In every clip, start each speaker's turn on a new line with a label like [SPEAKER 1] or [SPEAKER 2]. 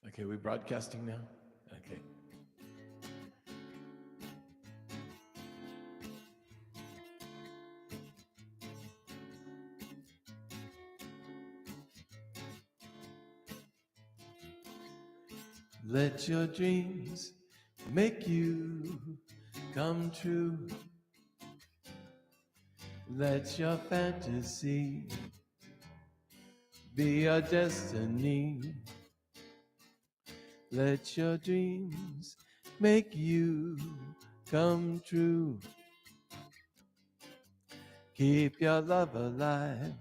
[SPEAKER 1] Okay, we broadcasting now? Okay. Let your dreams make you come true. Let your fantasy be your destiny. Let your dreams make you come true. Keep your love alive.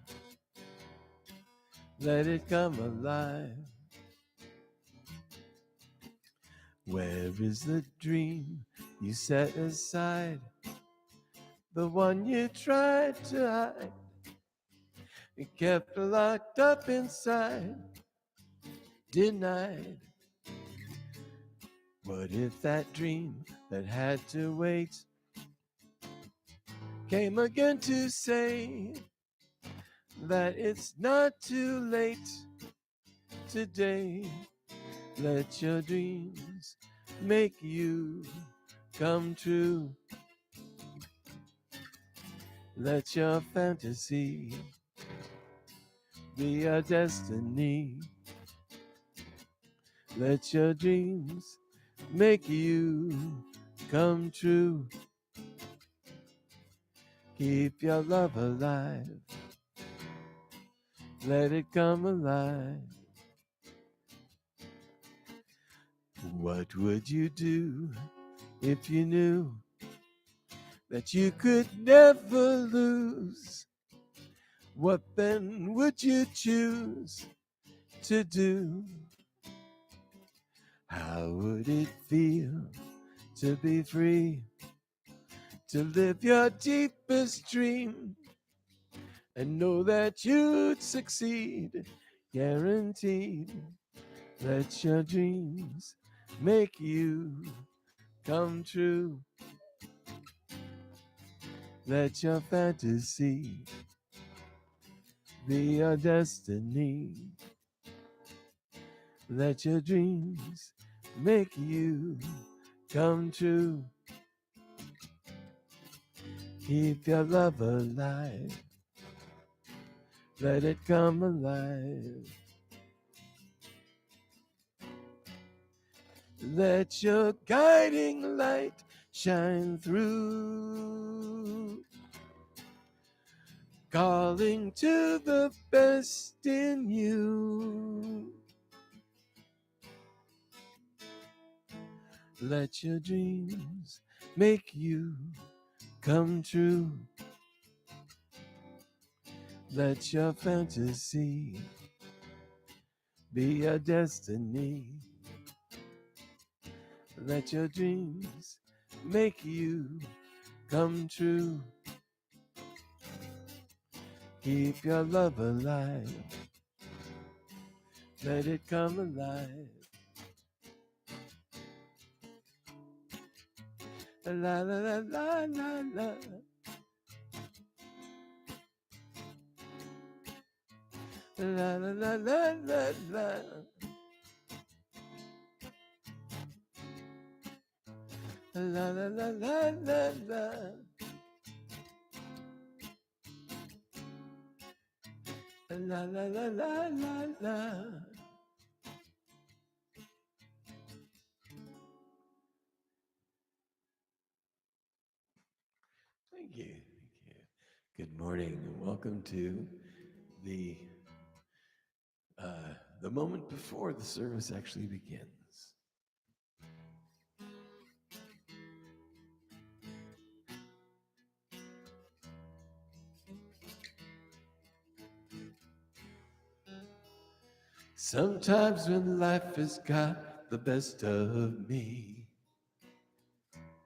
[SPEAKER 1] Let it come alive. Where is the dream you set aside? The one you tried to hide. You kept locked up inside, denied. What if that dream that had to wait came again to say that it's not too late today? Let your dreams make you come true. Let your fantasy be your destiny. Let your dreams make you come true. Keep your love alive. Let it come alive. What would you do if you knew that you could never lose? What then would you choose to do? How would it feel to be free, to live your deepest dream and know that you'd succeed, guaranteed? Let your dreams make you come true. Let your fantasy be your destiny. Let your dreams make you come true. Keep your love alive. Let it come alive. Let your guiding light shine through, calling to the best in you. Let your dreams make you come true. Let your fantasy be your destiny. Let your dreams make you come true. Keep your love alive. Let it come alive. La la la la la la. La la la la la la. La la la la la la. La la la la la la. Thank you. Thank you. Good morning and welcome to the the moment before the service actually begins. Sometimes when life has got the best of me,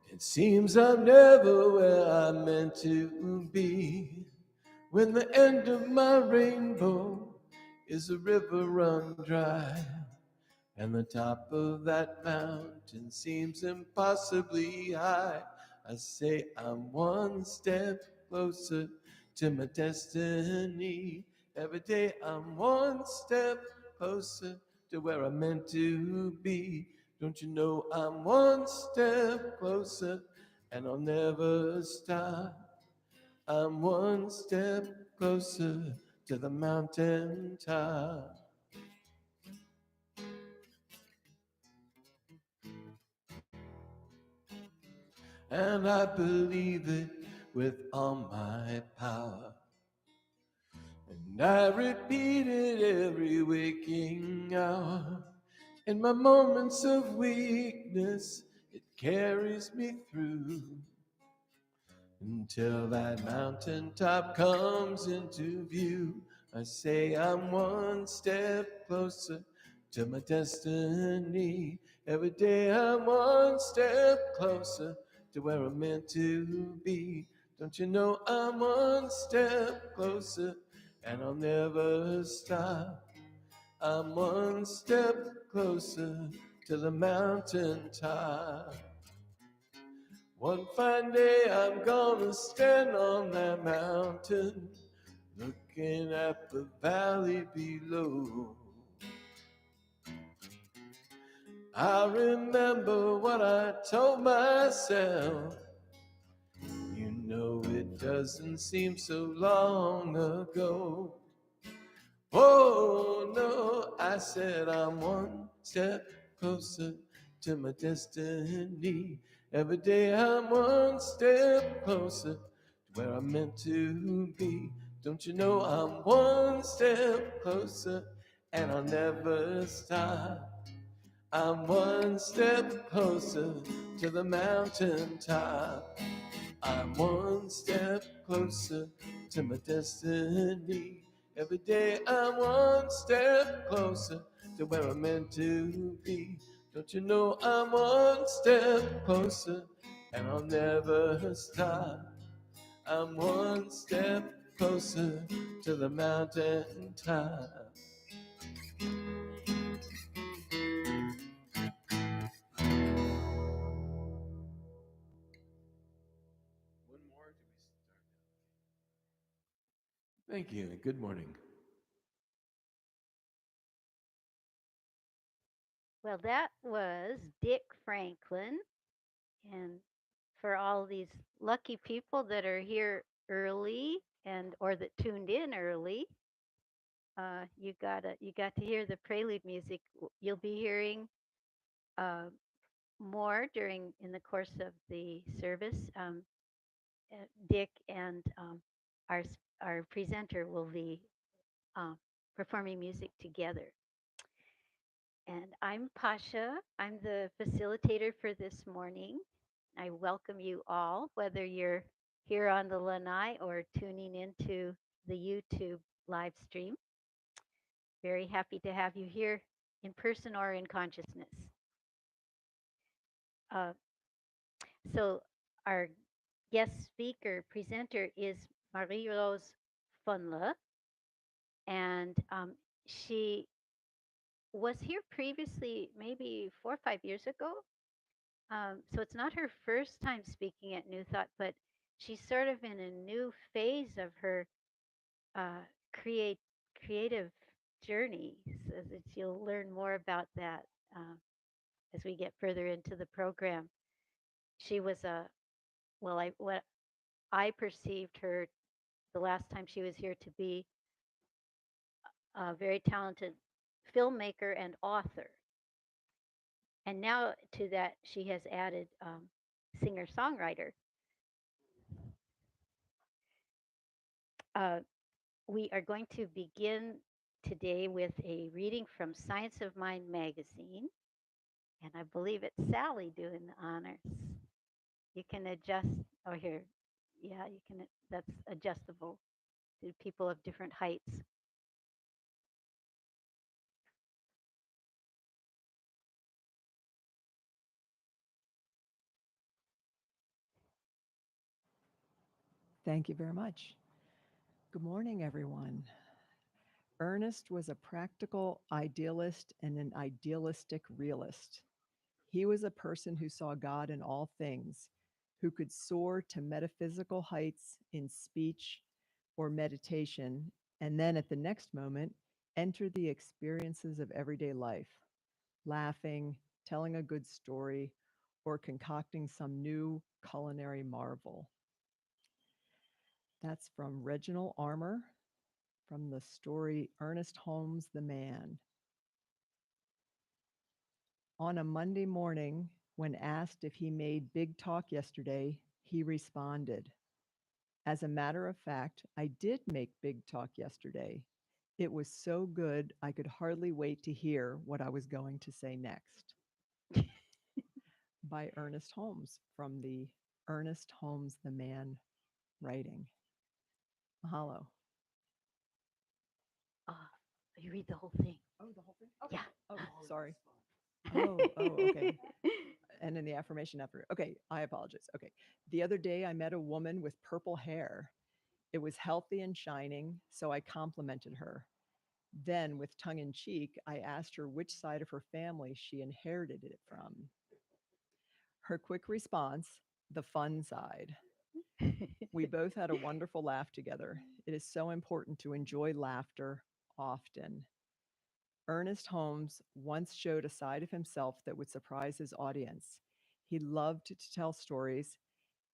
[SPEAKER 1] it seems I'm never where I'm meant to be. When the end of my rainbow is a river run dry, and the top of that mountain seems impossibly high, I say I'm one step closer to my destiny. Every day I'm one step closer to where I'm meant to be. Don't you know I'm one step closer and I'll never stop. I'm one step closer to the mountain top. And I believe it with all my power. And I repeat it every waking hour. In my moments of weakness, it carries me through until that mountaintop comes into view. I say I'm one step closer to my destiny. Every day I'm one step closer to where I'm meant to be. Don't you know I'm one step closer and I'll never stop. I'm one step closer to the mountaintop. One fine day I'm gonna stand on that mountain, looking at the valley below. I remember what I told myself. You know it doesn't seem so long ago. Oh no, I said I'm one step closer to my destiny. Every day I'm one step closer to where I'm meant to be. Don't you know I'm one step closer and I'll never stop. I'm one step closer to the mountain top. I'm one step closer to my destiny. Every day I'm one step closer to where I'm meant to be. Don't you know I'm one step closer and I'll never stop. I'm one step closer to the mountain top. One more, do we start? Thank you, and good morning.
[SPEAKER 2] Well, that was Dick Franklin. And for all these lucky people that are here early and or that tuned in early, you got to hear the prelude music. You'll be hearing uh, more during in the course of the service. Dick and our presenter will be um, performing music together. And I'm Pasha. I'm the facilitator for this morning. I welcome you all, whether you're here on the lanai or tuning into the YouTube live stream. Very happy to have you here in person or in consciousness. Uh, so, our guest speaker presenter is Marie-Rose Phan-Le, and she was here previously, maybe 4 or 5 years ago. So it's not her first time speaking at New Thought, but she's sort of in a new phase of her uh, create creative journey. So that you'll learn more about that as we get further into the program. She was a well, I what I perceived her the last time she was here to be a very talented filmmaker and author. And now to that, she has added singer songwriter. Uh, we are going to begin today with a reading from Science of Mind magazine. And I believe it's Sally doing the honors. You can adjust, oh, here, yeah, you can, that's adjustable to people of different heights.
[SPEAKER 3] Thank you very much. Good morning, everyone. Ernest was a practical idealist and an idealistic realist. He was a person who saw God in all things, who could soar to metaphysical heights in speech or meditation, and then at the next moment, Enter the experiences of everyday life, laughing, telling a good story, or concocting some new culinary marvel. That's from Reginald Armour from the story Ernest Holmes the Man. On a Monday morning, when asked if he made big talk yesterday, he responded, "As a matter of fact, I did make big talk yesterday. It was so good I could hardly wait to hear what I was going to say next." By Ernest Holmes from the Ernest Holmes the Man writing. Mahalo.
[SPEAKER 2] Uh, you read the whole thing.
[SPEAKER 3] Oh, the whole thing?
[SPEAKER 2] Yeah.
[SPEAKER 3] Okay. Oh, sorry. Oh, okay. And then the affirmation after. Okay, I apologize. Okay. The other day I met a woman with purple hair. It was healthy and shining, so I complimented her. Then, with tongue in cheek, I asked her which side of her family she inherited it from. Her quick response, "The fun side." We both had a wonderful laugh together. It is so important to enjoy laughter often. Ernest Holmes once showed a side of himself that would surprise his audience. He loved to tell stories,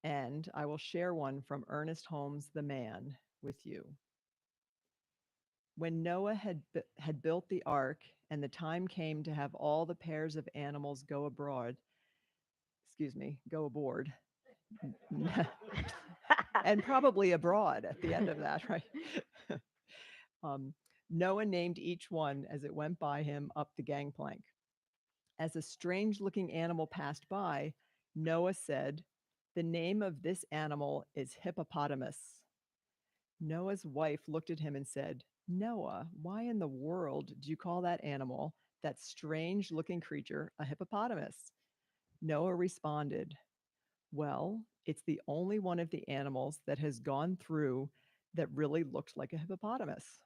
[SPEAKER 3] and I will share one from Ernest Holmes the Man with you. When Noah had built the ark and the time came to have all the pairs of animals go abroad, excuse me, go aboard, and probably abroad at the end of that, right? um, Noah named each one as it went by him up the gangplank. As a strange looking animal passed by, Noah said, "The name of this animal is hippopotamus." Noah's wife looked at him and said, "Noah, why in the world do you call that animal, that strange looking creature, a hippopotamus?" Noah responded, "Well, it's the only one of the animals that has gone through that really looked like a hippopotamus."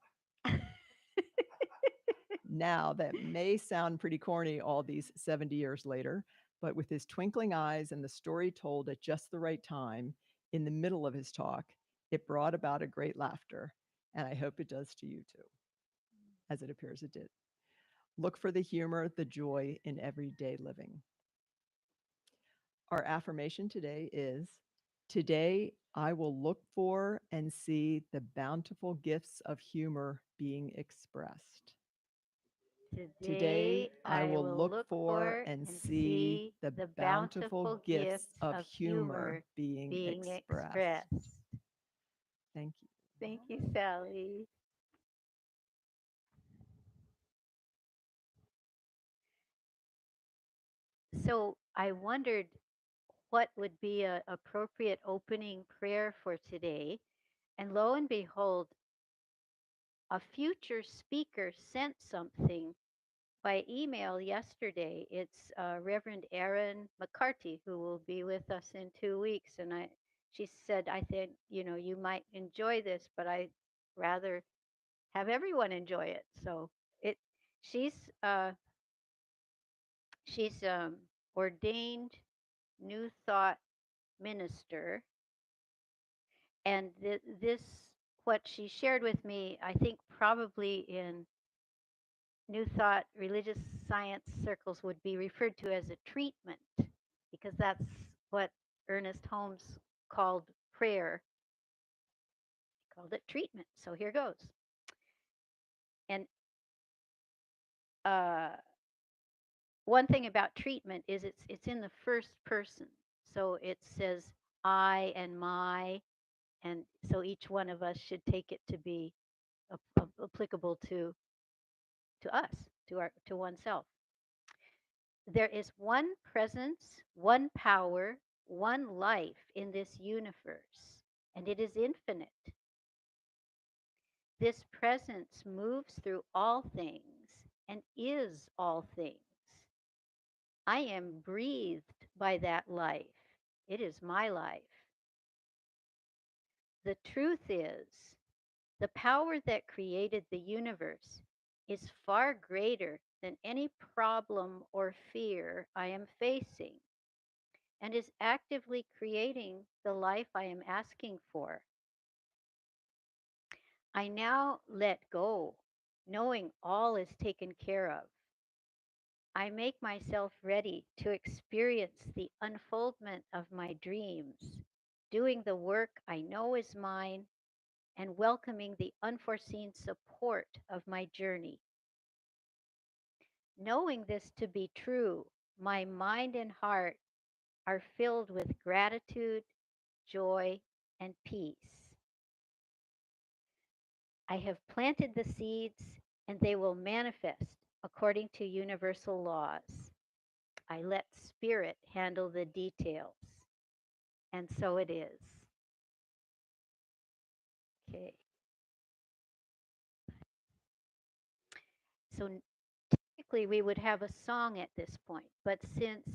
[SPEAKER 3] Now, that may sound pretty corny all these 70 years later, but with his twinkling eyes and the story told at just the right time, in the middle of his talk, it brought about a great laughter. And I hope it does to you too, as it appears it did. Look for the humor, the joy in everyday living. Our affirmation today is: today I will look for and see the bountiful gifts of humor being expressed. Today,
[SPEAKER 2] Today,
[SPEAKER 3] I
[SPEAKER 2] I
[SPEAKER 3] will
[SPEAKER 2] will
[SPEAKER 3] look
[SPEAKER 2] look
[SPEAKER 3] for
[SPEAKER 2] for
[SPEAKER 3] and
[SPEAKER 2] and
[SPEAKER 3] see
[SPEAKER 2] see
[SPEAKER 3] the
[SPEAKER 2] the
[SPEAKER 3] bountiful
[SPEAKER 2] bountiful
[SPEAKER 3] gifts
[SPEAKER 2] gifts
[SPEAKER 3] of
[SPEAKER 2] of
[SPEAKER 3] humor
[SPEAKER 2] humor
[SPEAKER 3] being
[SPEAKER 2] being
[SPEAKER 3] expressed.
[SPEAKER 2] expressed.
[SPEAKER 3] Thank you.
[SPEAKER 2] Thank you, Sally. So I wondered what would be an appropriate opening prayer for today. And lo and behold, a future speaker sent something by email yesterday. It's Reverend Erin McCarty, who will be with us in 2 weeks. And she said, I think, you might enjoy this, but I rather have everyone enjoy it. So it, she's, uh, she's ordained New Thought minister, and this, what she shared with me, I think probably in New Thought religious science circles would be referred to as a treatment, because that's what Ernest Holmes called prayer. He called it treatment. So here goes. And uh, one thing about treatment is it's in the first person. So it says I and my, and so each one of us should take it to be applicable to us, to oneself. There is one presence, one power, one life in this universe, and it is infinite. This presence moves through all things and is all things. I am breathed by that life. It is my life. The truth is, the power that created the universe is far greater than any problem or fear I am facing, and is actively creating the life I am asking for. I now let go knowing all is taken care of. I make myself ready to experience the unfoldment of my dreams, doing the work I know is mine and welcoming the unforeseen support of my journey. Knowing this to be true, my mind and heart are filled with gratitude, joy, and peace. I have planted the seeds and they will manifest according to universal laws. I let spirit handle the details. And so it is. Okay. So typically we would have a song at this point, but since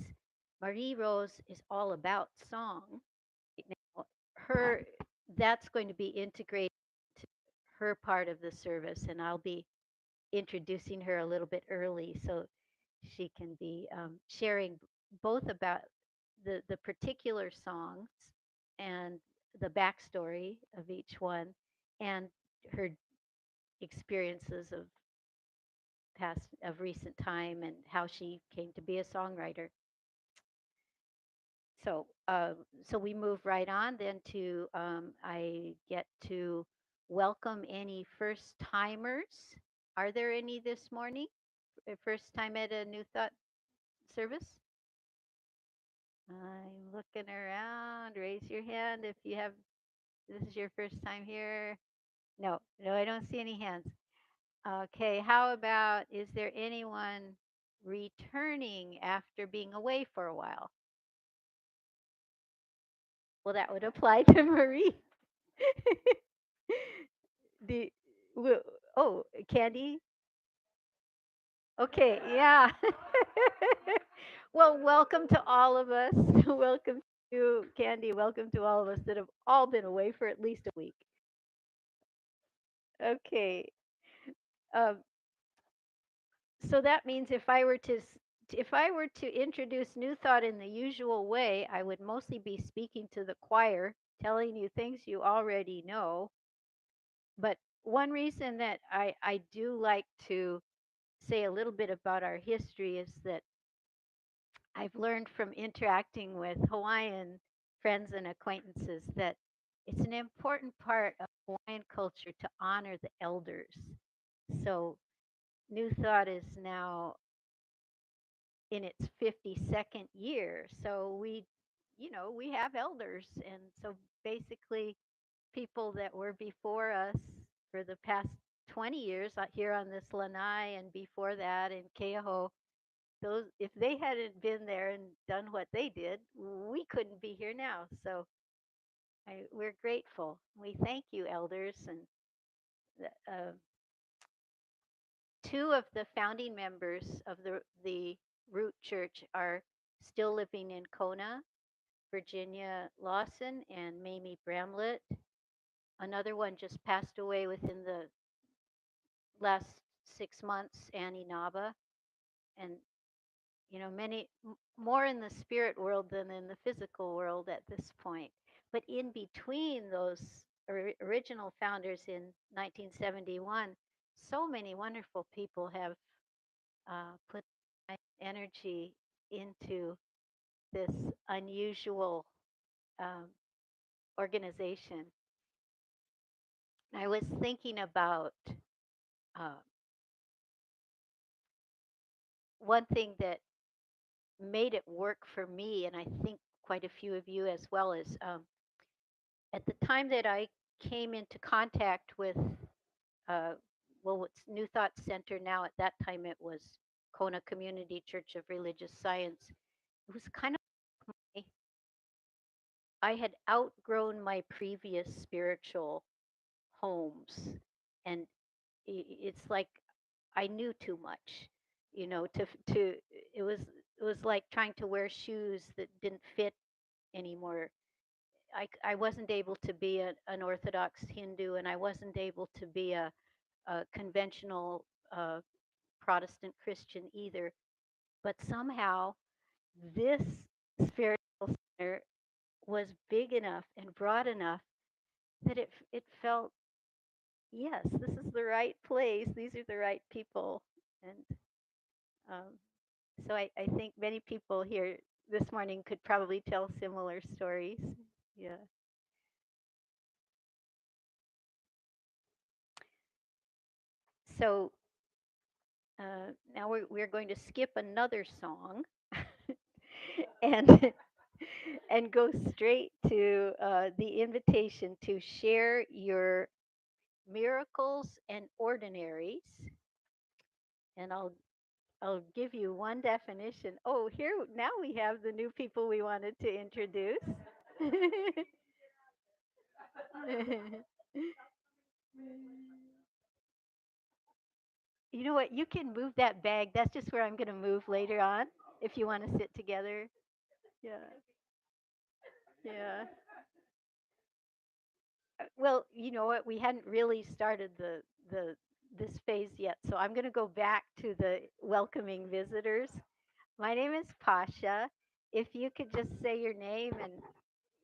[SPEAKER 2] Marie Rose is all about song, now, her that's going to be integrated to her part of the service, and I'll be introducing her a little bit early so she can be sharing both about the particular songs and the backstory of each one and her experiences of past of recent time and how she came to be a songwriter. So so we move right on then to I get to welcome any first timers. Are there any this morning? First time at a New Thought service? I'm looking around. Raise your hand if you have, this is your first time here. No, no, I don't see any hands. Okay, how about, is there anyone returning after being away for a while? Well, that would apply to Marie. the, w- oh, Candy? Okay, yeah. Well, welcome to all of us. Welcome to Candy. Welcome to all of us that have all been away for at least a week. Okay. Um, so that means if I were to introduce New Thought in the usual way, I would mostly be speaking to the choir, telling you things you already know. But one reason that I do like to say a little bit about our history is that I've learned from interacting with Hawaiian friends and acquaintances that it's an important part of Hawaiian culture to honor the elders. So New Thought is now in its 52nd year. So we have elders. And so basically, people that were before us for the past 20 years here on this lanai and before that in Keaho, those if they hadn't been there and done what they did, we couldn't be here now. So we're grateful. We thank you, elders, and two of the founding members of the Root Church are still living in Kona, Virginia Lawson and Mamie Bramlett. Another one just passed away within the last 6 months, Annie Naba, and many more in the spirit world than in the physical world at this point. But in between those original founders in 1971, so many wonderful people have put energy into this unusual um, organization. I was thinking about uh, one thing that made it work for me, and I think quite a few of you as well, is at the time that I came into contact with, uh, well, what's New Thought Center now, at that time it was Kona Community Church of Religious Science. It was kind of, I had outgrown my previous spiritual homes. And it's like I knew too much, to it was it was like trying to wear shoes that didn't fit anymore. I wasn't able to be an Orthodox Hindu, and I wasn't able to be a conventional uh, Protestant Christian either. But somehow this spiritual center was big enough and broad enough that it felt yes, this is the right place. These are the right people. And um, so I think many people here this morning could probably tell similar stories. Yeah. So now we're going to skip another song and and go straight to the invitation to share your miracles and ordinaries. And I'll give you one definition. Oh, here now we have the new people we wanted to introduce. You know what? You can move that bag. That's just where I'm going to move later on if you want to sit together. Yeah. Yeah. Well, you know what? We hadn't really started the this phase yet. So I'm going to go back to the welcoming visitors. My name is Pasha. If you could just say your name and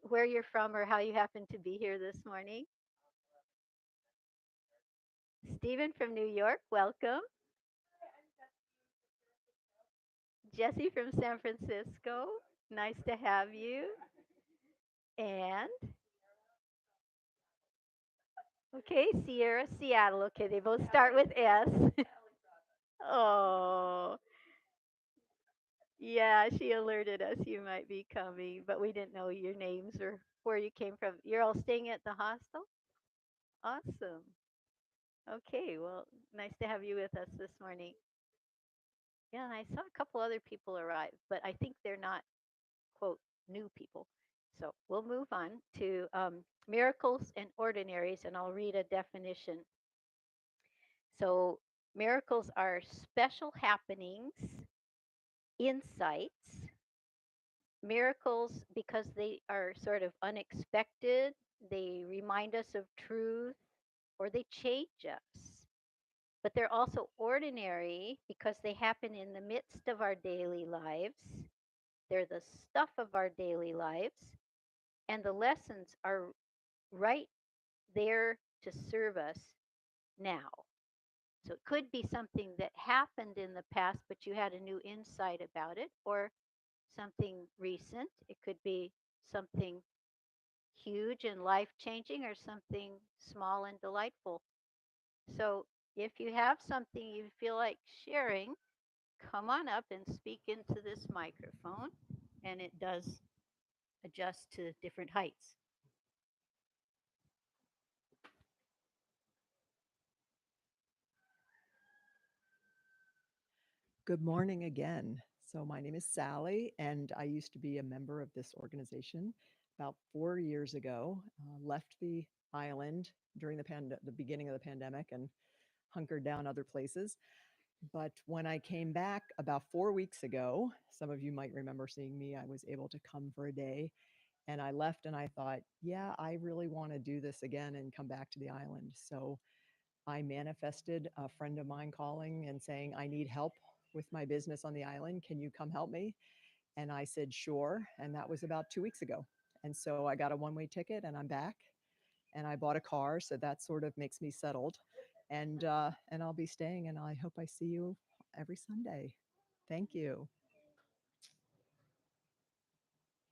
[SPEAKER 2] where you're from or how you happen to be here this morning. Stephen from New York, welcome. Jesse from San Francisco, nice to have you. And okay, Sierra, Seattle. Okay, they both start with S. Oh, yeah, she alerted us you might be coming, but we didn't know your names or where you came from. You're all staying at the hostel? Awesome. Okay, well, nice to have you with us this morning. Yeah, and I saw a couple other people arrive, but I think they're not, quote, new people. So we'll move on to miracles and ordinaries, and I'll read a definition. So, miracles are special happenings, insights, miracles because they are sort of unexpected, they remind us of truth, or they change us. But they're also ordinary because they happen in the midst of our daily lives. They're the stuff of our daily lives, and the lessons are right there to serve us now. So it could be something that happened in the past, but you had a new insight about it, or something recent. It could be something huge and life changing, or something small and delightful. So if you have something you feel like sharing, come on up and speak into this microphone, and it does adjust to different heights.
[SPEAKER 3] Good morning again. So, my name is Sally, and I used to be a member of this organization about 4 years ago. Left the island during the beginning of the pandemic and hunkered down other places. But when I came back about 4 weeks ago, some of you might remember seeing me. I was able to come for a day, and I left and I thought, yeah, I really want to do this again and come back to the island. So I manifested a friend of mine calling and saying, I need help with my business on the island. Can you come help me? And I said, sure. And that was about 2 weeks ago. And so I got a one-way ticket and I'm back. And I bought a car. So that sort of makes me settled. And I'll be staying and I hope I see you every Sunday. Thank you.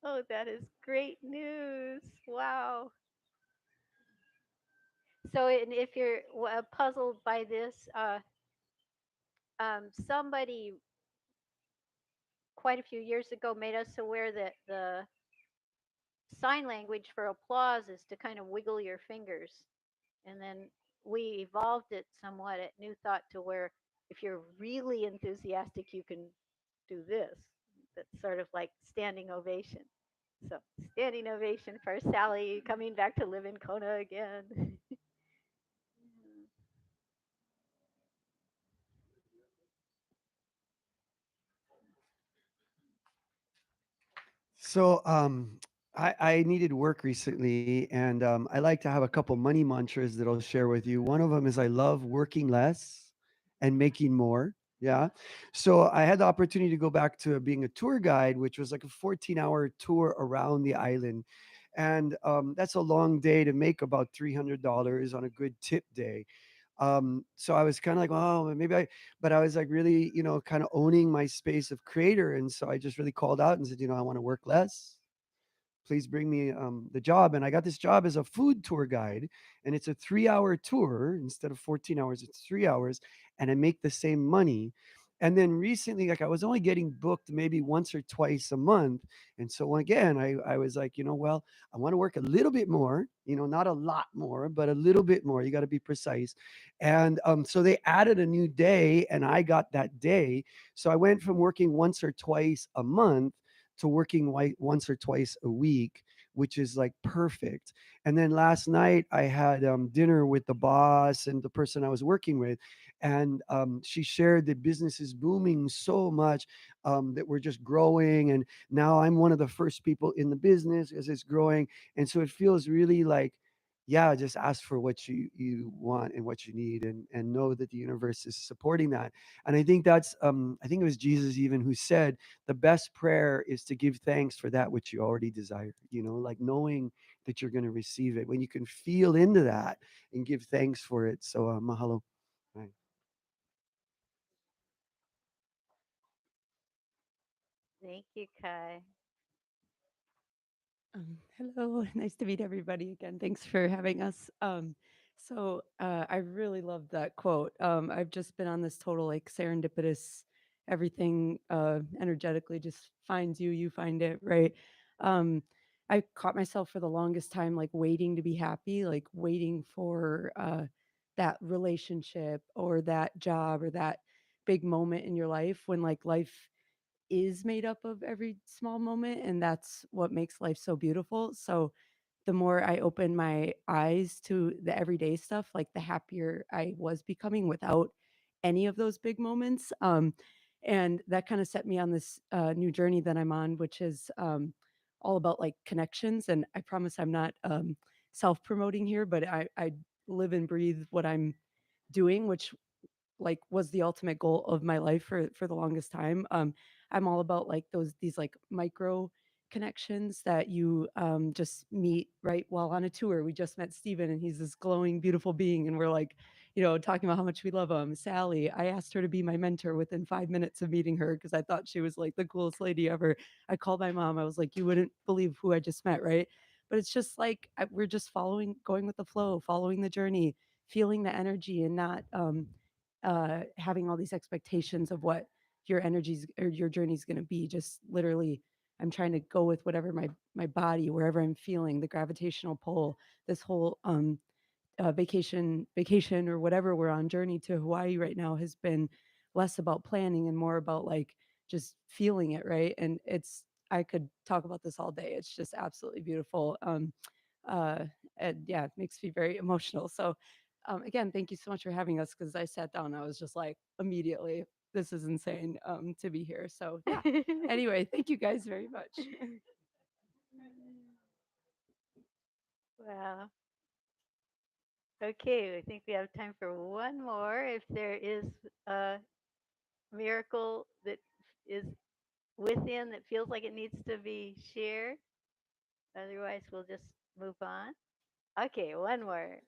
[SPEAKER 2] Oh, that is great news. Wow. So, and if you're puzzled by this, somebody quite a few years ago made us aware that the sign language for applause is to kind of wiggle your fingers. And then we evolved it somewhat at New Thought to where if you're really enthusiastic, you can do this. That's sort of like standing ovation. So, standing ovation for Sally coming back to live in Kona again.
[SPEAKER 4] So I needed work recently, and I like to have a couple money mantras that I'll share with you. One of them is I love working less and making more. Yeah. So I had the opportunity to go back to being a tour guide, which was like a 14-hour tour around the island. And that's a long day to make about $300 on a good tip day. So I was kind of like, oh, maybe but I was like really, kind of owning my space of creator. And so I just really called out and said, I want to work less. Please bring me the job. And I got this job as a food tour guide. And it's a 3 hour tour instead of 14 hours, it's 3 hours. And I make the same money. And then recently, like I was only getting booked maybe once or twice a month. And so again, I was like, well, I want to work a little bit more, not a lot more, but a little bit more. You got to be precise. And so they added a new day and I got that day. So I went from working once or twice a month to working once or twice a week, which is like perfect. And then last night I had dinner with the boss and the person I was working with, and she shared that business is booming so much, that we're just growing, and now I'm one of the first people in the business as it's growing, and so it feels really like, yeah, just ask for what you want and what you need, and know that the universe is supporting that. And I think that's I think it was Jesus even who said the best prayer is to give thanks for that which you already desire, like knowing that you're going to receive it when you can feel into that and give thanks for it. So mahalo. Right.
[SPEAKER 2] Thank you, Kai.
[SPEAKER 5] Hello, nice to meet everybody again. Thanks for having us. I really love that quote. I've just been on this total like serendipitous, everything energetically just finds you, you find it, right? Um, I caught myself for the longest time like waiting to be happy, like waiting for that relationship or that job or that big moment in your life when like life is made up of every small moment, and that's what makes life so beautiful. So the more I opened my eyes to the everyday stuff, like the happier I was becoming without any of those big moments. And that kind of set me on this new journey that I'm on, which is all about like connections. And I promise I'm not self promoting here, but I live and breathe what I'm doing, which like was the ultimate goal of my life for the longest time. I'm all about like these like micro connections that you just meet right while on a tour. We just met Steven and he's this glowing, beautiful being, and we're like, talking about how much we love him. Sally, I asked her to be my mentor within 5 minutes of meeting her because I thought she was like the coolest lady ever. I called my mom. I was like, you wouldn't believe who I just met, right? But it's just like we're just following, going with the flow, following the journey, feeling the energy, and not having all these expectations of what your energies or your journey is going to be. Just literally, I'm trying to go with whatever my body, wherever I'm feeling the gravitational pull. This whole vacation or whatever we're on journey to Hawaii right now has been less about planning and more about like just feeling it, right? And it's, I could talk about this all day. It's just absolutely beautiful. Uh, and yeah, it makes me very emotional. So again, thank you so much for having us, because I sat down, I was just like immediately, this is insane to be here. So yeah. Anyway, thank you guys very much.
[SPEAKER 2] Wow. Okay, I think we have time for one more. If there is a miracle that is within that feels like it needs to be shared, otherwise we'll just move on. Okay, one more.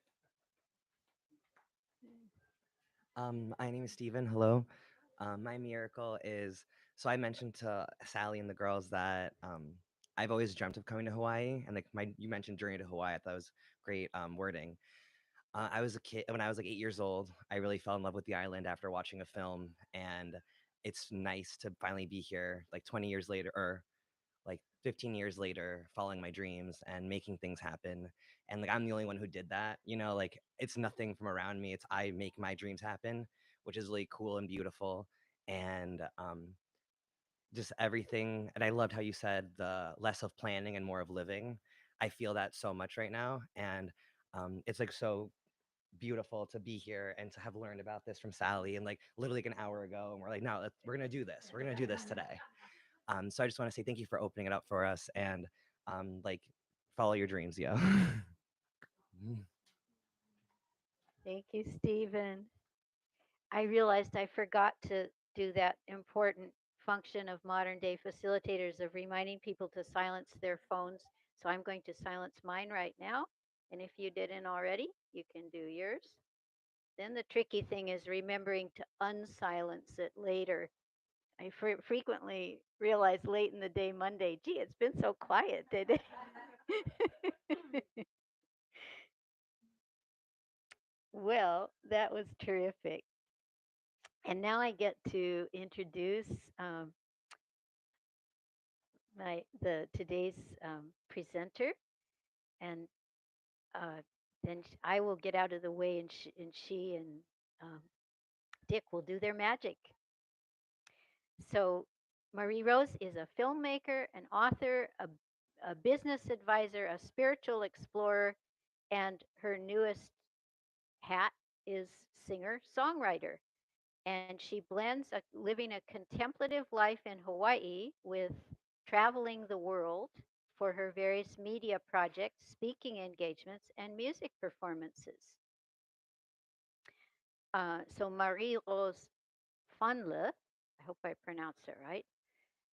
[SPEAKER 6] My name is Steven. Hello. My miracle is so I mentioned to Sally and the girls that I've always dreamt of coming to Hawaii, and like my you mentioned journey to Hawaii. I thought it was great wording. I was a kid when I was like 8 years old. I really fell in love with the island after watching a film, and it's nice to finally be here, like 20 years later, or like 15 years later, following my dreams and making things happen. And like I'm the only one who did that, like it's nothing from around me. It's I make my dreams happen, which is really cool and beautiful. And just everything. And I loved how you said the less of planning and more of living. I feel that so much right now. And it's like so beautiful to be here and to have learned about this from Sally and like literally like an hour ago. And we're like, no, we're gonna do this. We're gonna do this today. So I just want to say thank you for opening it up for us and like follow your dreams, yo.
[SPEAKER 2] Thank you, Stephen. I realized I forgot to do that important function of modern day facilitators of reminding people to silence their phones So I'm going to silence mine right now. And if you didn't already, you can do yours. Then the tricky thing is remembering to unsilence it later. I frequently realize late in the day, Monday, gee, it's been so quiet today. Well, that was terrific. And now I get to introduce um, my the today's presenter, and then I will get out of the way, and she and um, Dick will do their magic. So, Marie Rose is a filmmaker, an author, a business advisor, a spiritual explorer, and her newest hat is singer songwriter. And she blends living a contemplative life in Hawaii with traveling the world for her various media projects, speaking engagements, and music performances. So Marie Rose Phan-Le, I hope I pronounced it right,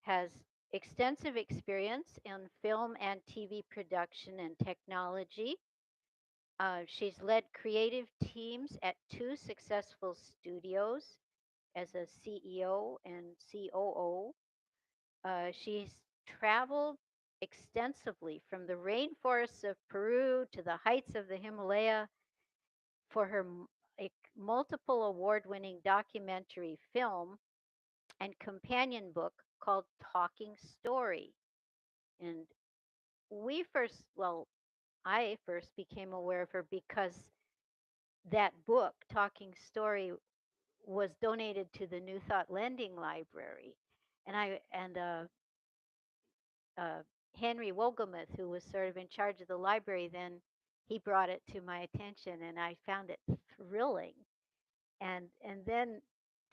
[SPEAKER 2] has extensive experience in film and TV production and technology. She's led creative teams at two successful studios as a CEO and COO. She's traveled extensively from the rainforests of Peru to the heights of the Himalaya for her multiple award winning documentary film and companion book called Talking Story. And I first became aware of her because that book, Talking Story, was donated to the New Thought Lending Library. And Henry Wogelmuth, who was sort of in charge of the library then, he brought it to my attention, and I found it thrilling. And then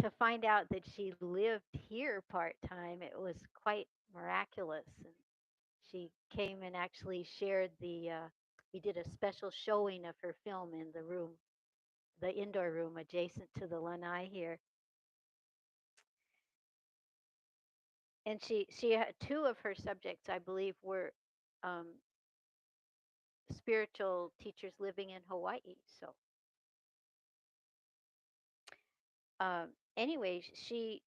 [SPEAKER 2] to find out that she lived here part time, it was quite miraculous. And she came and actually shared the. We did a special showing of her film in the room, the indoor room adjacent to the lanai here. And she had two of her subjects, I believe, were um, spiritual teachers living in Hawaii. So, anyway, she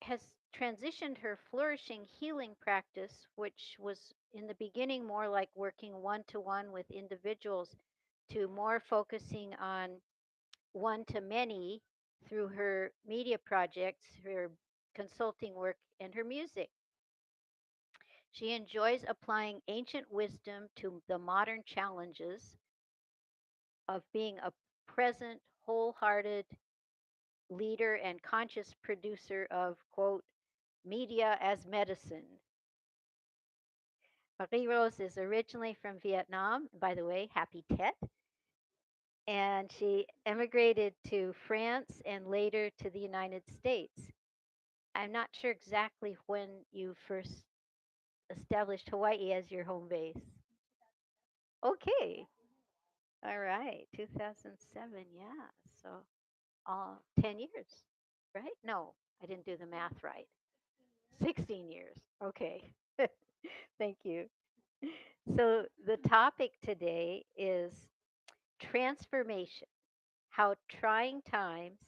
[SPEAKER 2] has transitioned her flourishing healing practice, which was in the beginning more like working one to one with individuals, to more focusing on one to many through her media projects, her consulting work, and her music. She enjoys applying ancient wisdom to the modern challenges of being a present, wholehearted leader and conscious producer of, quote, media as medicine. Marie Rose is originally from Vietnam. By the way, happy Tet. And she emigrated to France and later to the United States. I'm not sure exactly when you first established Hawaii as your home base. Okay. All right. 2007. Yeah. So, 10 years, right? No, I didn't do the math right. 16 years. Okay. Thank you. So, the topic today is transformation, how trying times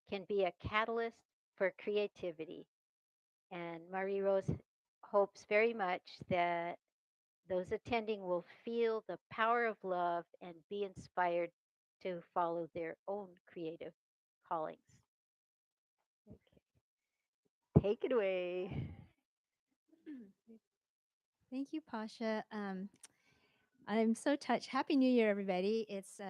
[SPEAKER 2] can be a catalyst for creativity. And Marie Rose hopes very much that those attending will feel the power of love and be inspired to follow their own creative callings. Take it away.
[SPEAKER 7] Thank you, Pasha. I'm so touched. Happy New Year, everybody. It's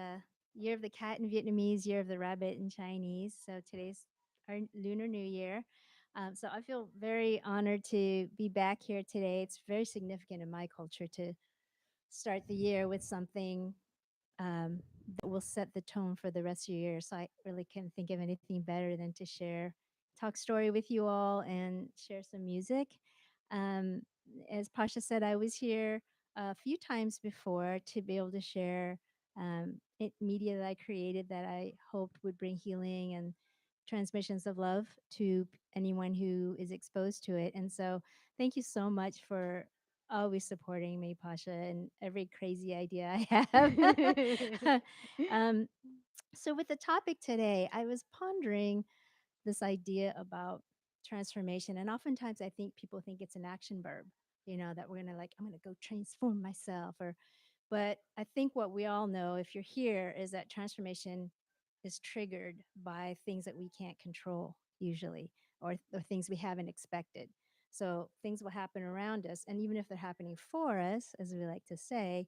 [SPEAKER 7] Year of the Cat in Vietnamese, Year of the Rabbit in Chinese. So today's our Lunar New Year. So I feel very honored to be back here today. It's very significant in my culture to start the year with something that will set the tone for the rest of your year. So I really can't think of anything better than to share, talk story with you all and share some music. Um, as Pasha said, I was here a few times before to be able to share media that I created that I hoped would bring healing and transmissions of love to anyone who is exposed to it. And so thank you so much for always supporting me, Pasha, and every crazy idea I have. um, so, with the topic today, I was pondering this idea about transformation. And oftentimes I think people think it's an action verb, that we're going to like, I'm going to go transform myself. But I think what we all know, if you're here, is that transformation is triggered by things that we can't control usually, or things we haven't expected. So things will happen around us. And even if they're happening for us, as we like to say,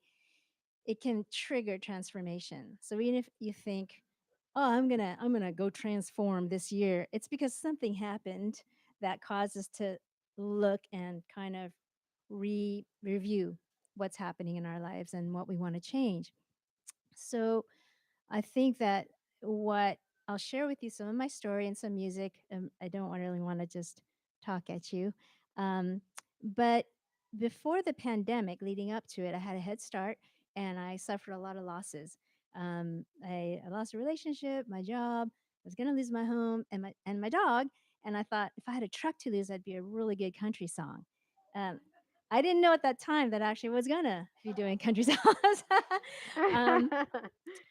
[SPEAKER 7] it can trigger transformation. So even if you think, "Oh, I'm gonna go transform this year," it's because something happened that caused us to look and kind of review what's happening in our lives and what we want to change. So I think that what I'll share with you some of my story and some music. I don't really want to just talk at you. Um, but before the pandemic, leading up to it, I had a head start and I suffered a lot of losses. I lost a relationship, my job. I was going to lose my home and my dog. And I thought if I had a truck to lose, that'd be a really good country song. Um, I didn't know at that time that I actually was gonna be doing country songs. um,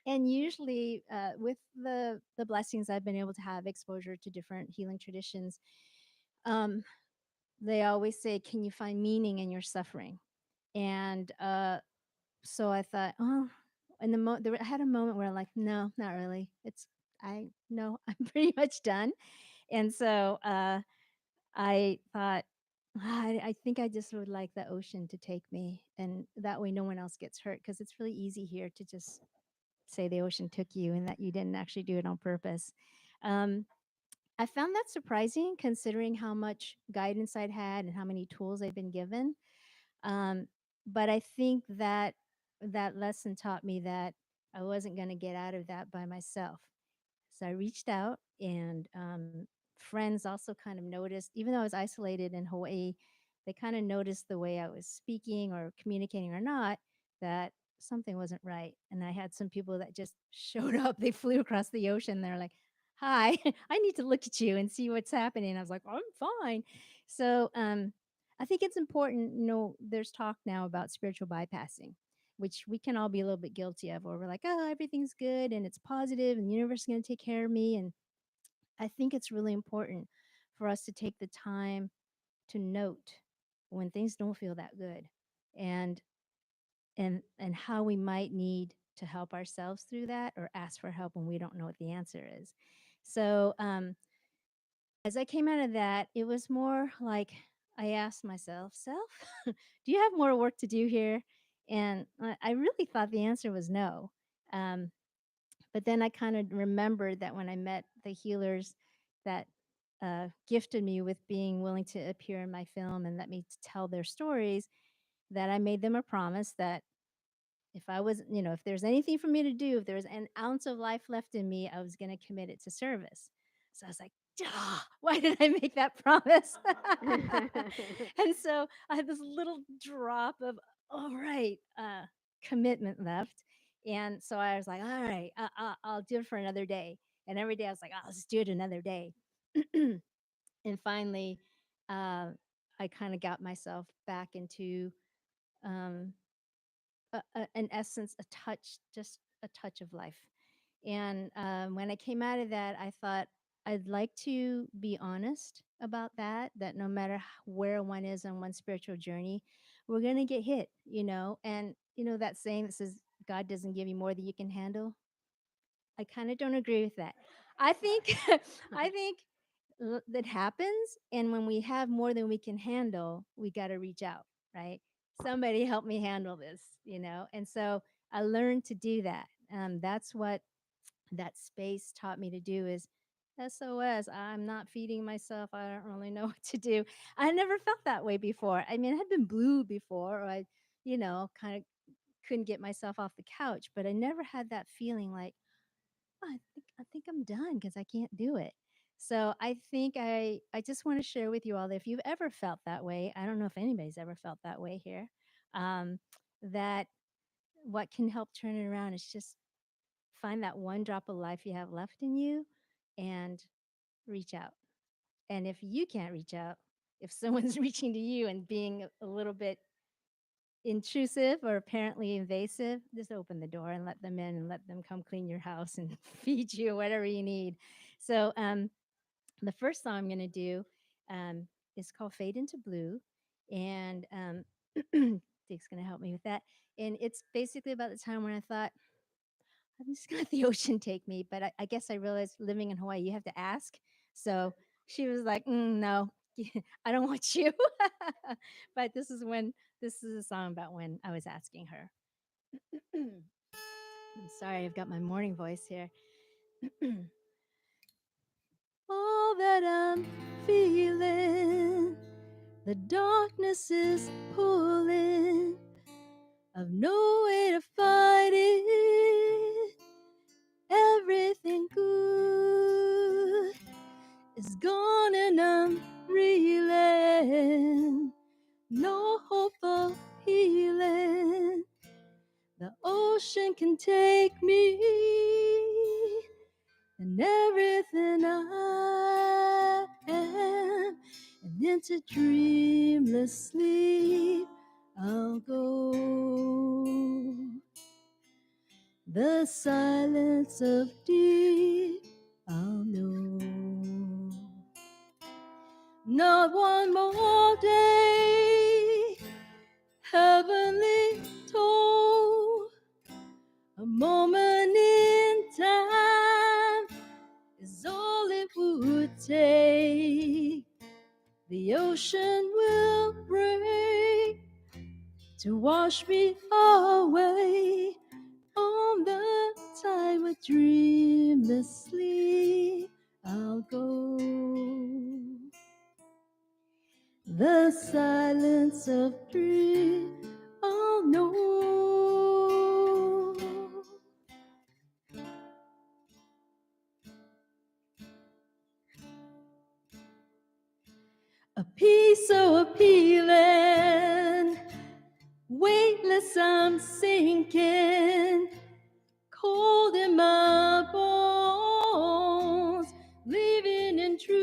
[SPEAKER 7] and usually with the blessings I've been able to have exposure to different healing traditions, um, they always say, can you find meaning in your suffering? And so I thought, oh, in I had a moment where I'm like, no, not really. I no, I'm pretty much done. And so I thought, I think I just would like the ocean to take me, and that way no one else gets hurt, because it's really easy here to just say the ocean took you and that you didn't actually do it on purpose. Um, I found that surprising considering how much guidance I'd had and how many tools I'd been given. Um, but I think that that lesson taught me that I wasn't going to get out of that by myself. So I reached out, and friends also kind of noticed, even though I was isolated in Hawaii, they kind of noticed the way I was speaking or communicating or not, that something wasn't right. And I had some people that just showed up. They flew across the ocean. They're like, "Hi, I need to look at you and see what's happening." I was like, "I'm fine." So I think it's important. There's talk now about spiritual bypassing, which we can all be a little bit guilty of, where we're like, oh, everything's good and it's positive and the universe is going to take care of me. And I think it's really important for us to take the time to note when things don't feel that good, and and how we might need to help ourselves through that, or ask for help when we don't know what the answer is. So as I came out of that, it was more like I asked myself, self, do you have more work to do here? And I really thought the answer was no. Um, but then I kind of remembered that when I met the healers that gifted me with being willing to appear in my film and let me tell their stories, that I made them a promise that if I was, if there's anything for me to do, if there's an ounce of life left in me, I was going to commit it to service. So I was like, "Duh, why did I make that promise?" And so I had this little drop of, all right, commitment left. And so I was like, all right, I'll do it for another day. And every day I was like, I'll just do it another day. And finally, I kind of got myself back into um, an essence, a touch, just a touch of life. And when I came out of that, I thought I'd like to be honest about that, that no matter where one is on one spiritual journey, we're going to get hit, And, that saying that says, God doesn't give you more than you can handle. I kind of don't agree with that. I think, I think that happens. And when we have more than we can handle, we got to reach out, right? Somebody help me handle this. And so I learned to do that. That's what that space taught me to do is SOS. I'm not feeding myself. I don't really know what to do. I never felt that way before. I mean, I had been blue before, or kind of couldn't get myself off the couch, but I never had that feeling like, "Oh, I think I'm done because I can't do it." So I think I just want to share with you all that if you've ever felt that way, I don't know if anybody's ever felt that way here, um, that what can help turn it around is just find that one drop of life you have left in you and reach out. And if you can't reach out, if someone's reaching to you and being a little bit intrusive or apparently invasive, just open the door and let them in and let them come clean your house and feed you whatever you need. So the first song I'm going to do is called Fade into Blue. And Dick's going to help me with that. And it's basically about the time when I thought, I'm just going to let the ocean take me. But I guess I realized living in Hawaii, you have to ask. So she was like, no, I don't want you. But this is a song about when I was asking her. I'm sorry, I've got my morning voice here. All that I'm feeling, the darkness is pulling. I've no way to fight it. Everything good is gone and I'm reeling. No hope of healing. The ocean can take me and everything I am, and into dreamless sleep I'll go. The silence of deep I'll know. Not one more day, heavenly toll, a moment in time is all it would take. The ocean will break to wash me away. On the tide with dreamless sleep I'll go. The silence of dream I'll know. A peace so appealing, weightless I'm sinking, cold in my bones, living in truth,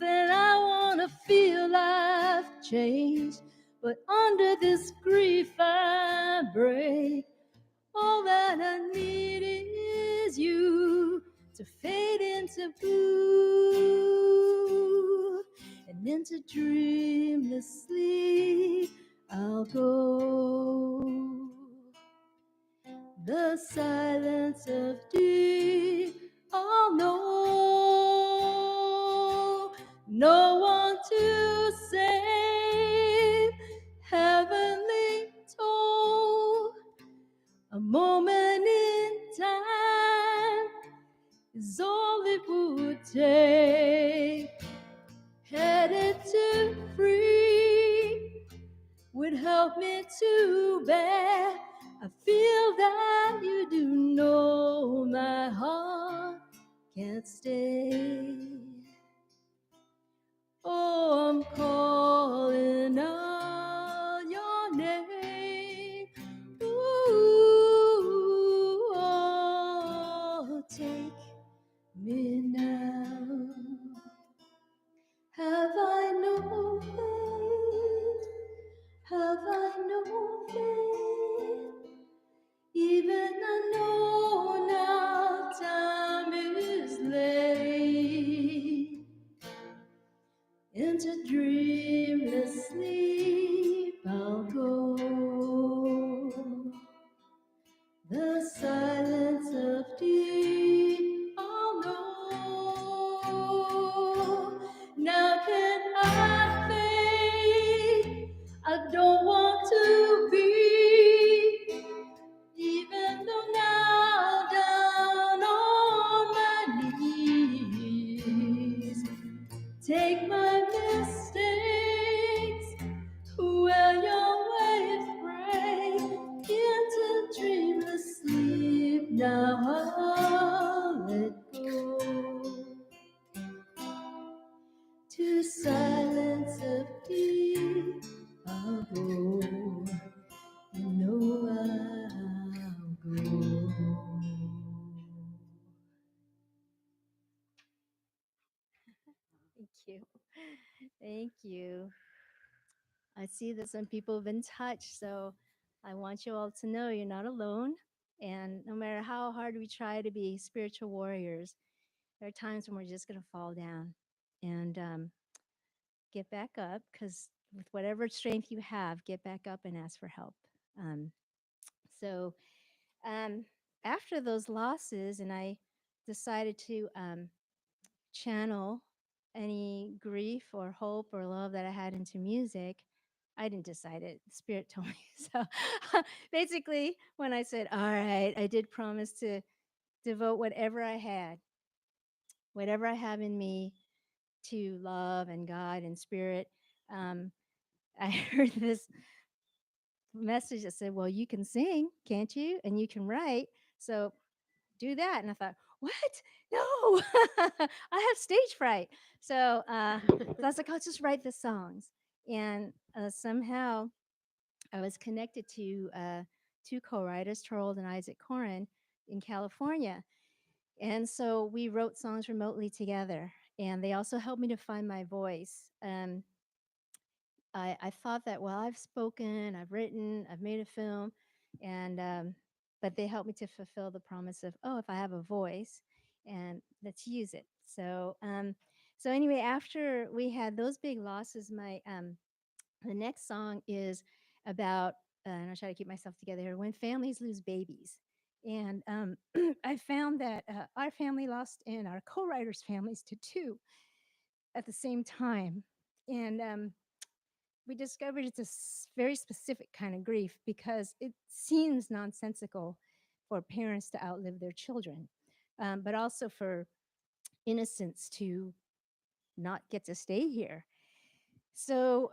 [SPEAKER 7] and I want to feel life change, but under this grief I break. All that I need is you to fade into blue, and into dreamless sleep I'll go. The silence of deep I'll know. No one to save, heavenly toll. A moment in time is all it would take. Headed to free would help me to bear. I feel that you do know my heart can't stay. Oh, I'm calling out your name. Ooh, oh, take me now. Have I no faith? Have I no faith? Even I know now time is late. Into dreamless sleep I see that some people have been touched. So I want you all to know you're not alone. And no matter how hard we try to be spiritual warriors, there are times when we're just going to fall down and get back up, because with whatever strength you have, get back up and ask for help. Um, so um, after those losses, and I decided to channel any grief or hope or love that I had into music. I didn't decide it. The Spirit told me. So basically, when I said, all right, I did promise to devote whatever I have in me to love and God and Spirit. Um, I heard this message that said, well, you can sing, can't you? And you can write. So do that. And I thought, what? No, I have stage fright. So I was like, I'll just write the songs. And somehow I was connected to two co-writers, Charles and Isaac Corin, in California. And so we wrote songs remotely together. And they also helped me to find my voice. I thought that, well, I've spoken, I've written, I've made a film, and but they helped me to fulfill the promise of, oh, if I have a voice, and let's use it. So anyway, after we had those big losses, my the next song is about, and I'll try to keep myself together here, when families lose babies. And I found that our family lost, and our co-writers' families to two at the same time. And we discovered it's a very specific kind of grief, because it seems nonsensical for parents to outlive their children, but also for innocence to not get to stay here. So,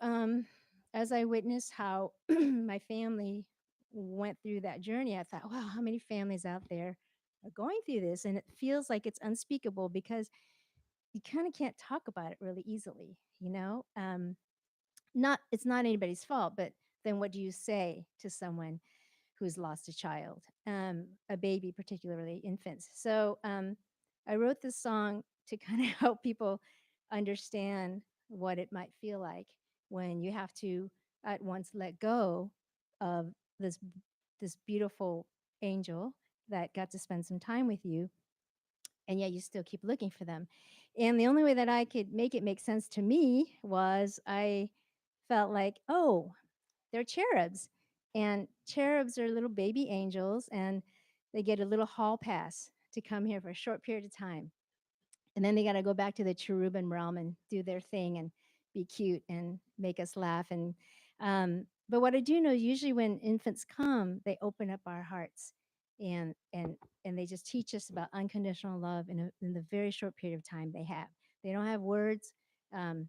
[SPEAKER 7] as I witnessed how my family went through that journey, I thought, wow, how many families out there are going through this? And it feels like it's unspeakable, because you kind of can't talk about it really easily, you know? Not It's not anybody's fault, but then what do you say to someone who's lost a child, a baby, particularly infants? So I wrote this song to kind of help people understand what it might feel like when you have to at once let go of this this beautiful angel that got to spend some time with you, and yet you still keep looking for them. And the only way that I could make it make sense to me was I felt like, oh, they're cherubs. And cherubs are little baby angels, and they get a little hall pass to come here for a short period of time. And then they got to go back to the cherubim realm and do their thing and be cute and make us laugh. And but what I do know, usually when infants come, they open up our hearts, and and they just teach us about unconditional love in the very short period of time they have. They don't have words. Um,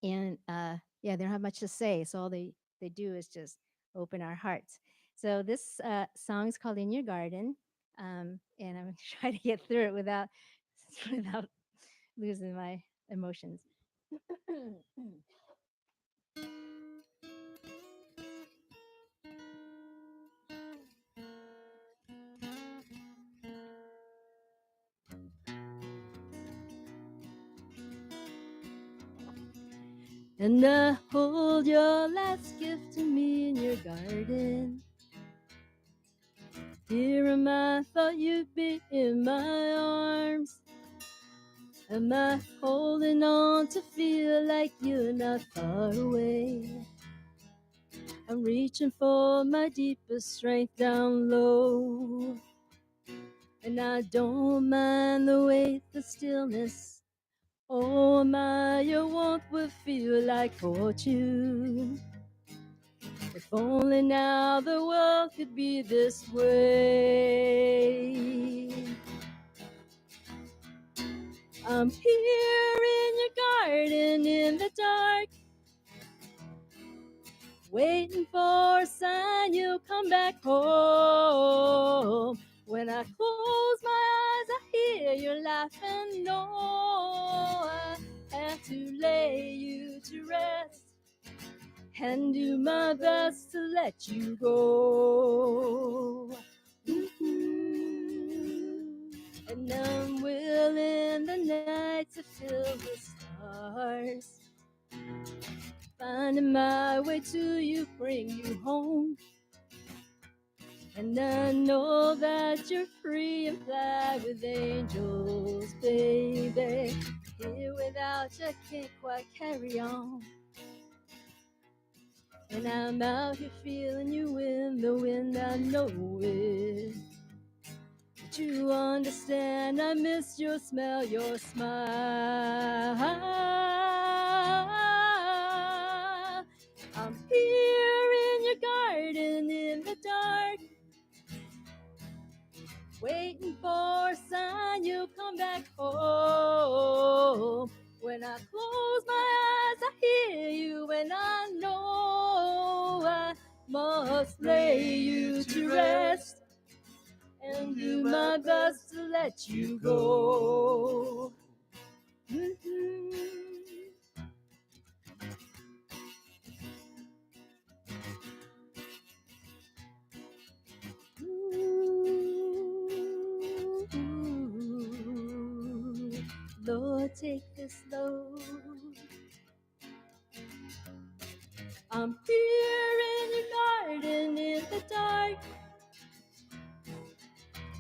[SPEAKER 7] and yeah, they don't have much to say, so all they do is just open our hearts. So this song is called "In Your Garden," and I'm gonna try to get through it without without losing my emotions. And I hold your last gift to me in your garden. Dear, I thought you'd be in my arms. Am I holding on to feel like you're not far away? I'm reaching for my deepest strength down low. And I don't mind the wait, the stillness. Oh my, your warmth would feel like fortune. If only now the world could be this way. I'm here in your garden in the dark, waiting for a sign you'll come back home. When I close my eyes, I hear you laughing. No, I have to lay you to rest and do my best to let you go. And I'm willing the night to fill with stars. finding my way to you, bring you home. And I know that you're free and fly with angels, baby. Here without you, can't quite carry on. And I'm out here feeling you in the wind, I know it. But you understand, I miss your smell, your smile. I'm here in your garden in the dark, waiting for a sign you'll come back home. When I close my eyes, I hear you, and I know I must lay you to rest and do my best to let you go. Mhm. Ooh, Lord, take this load. I'm here in your garden in the dark,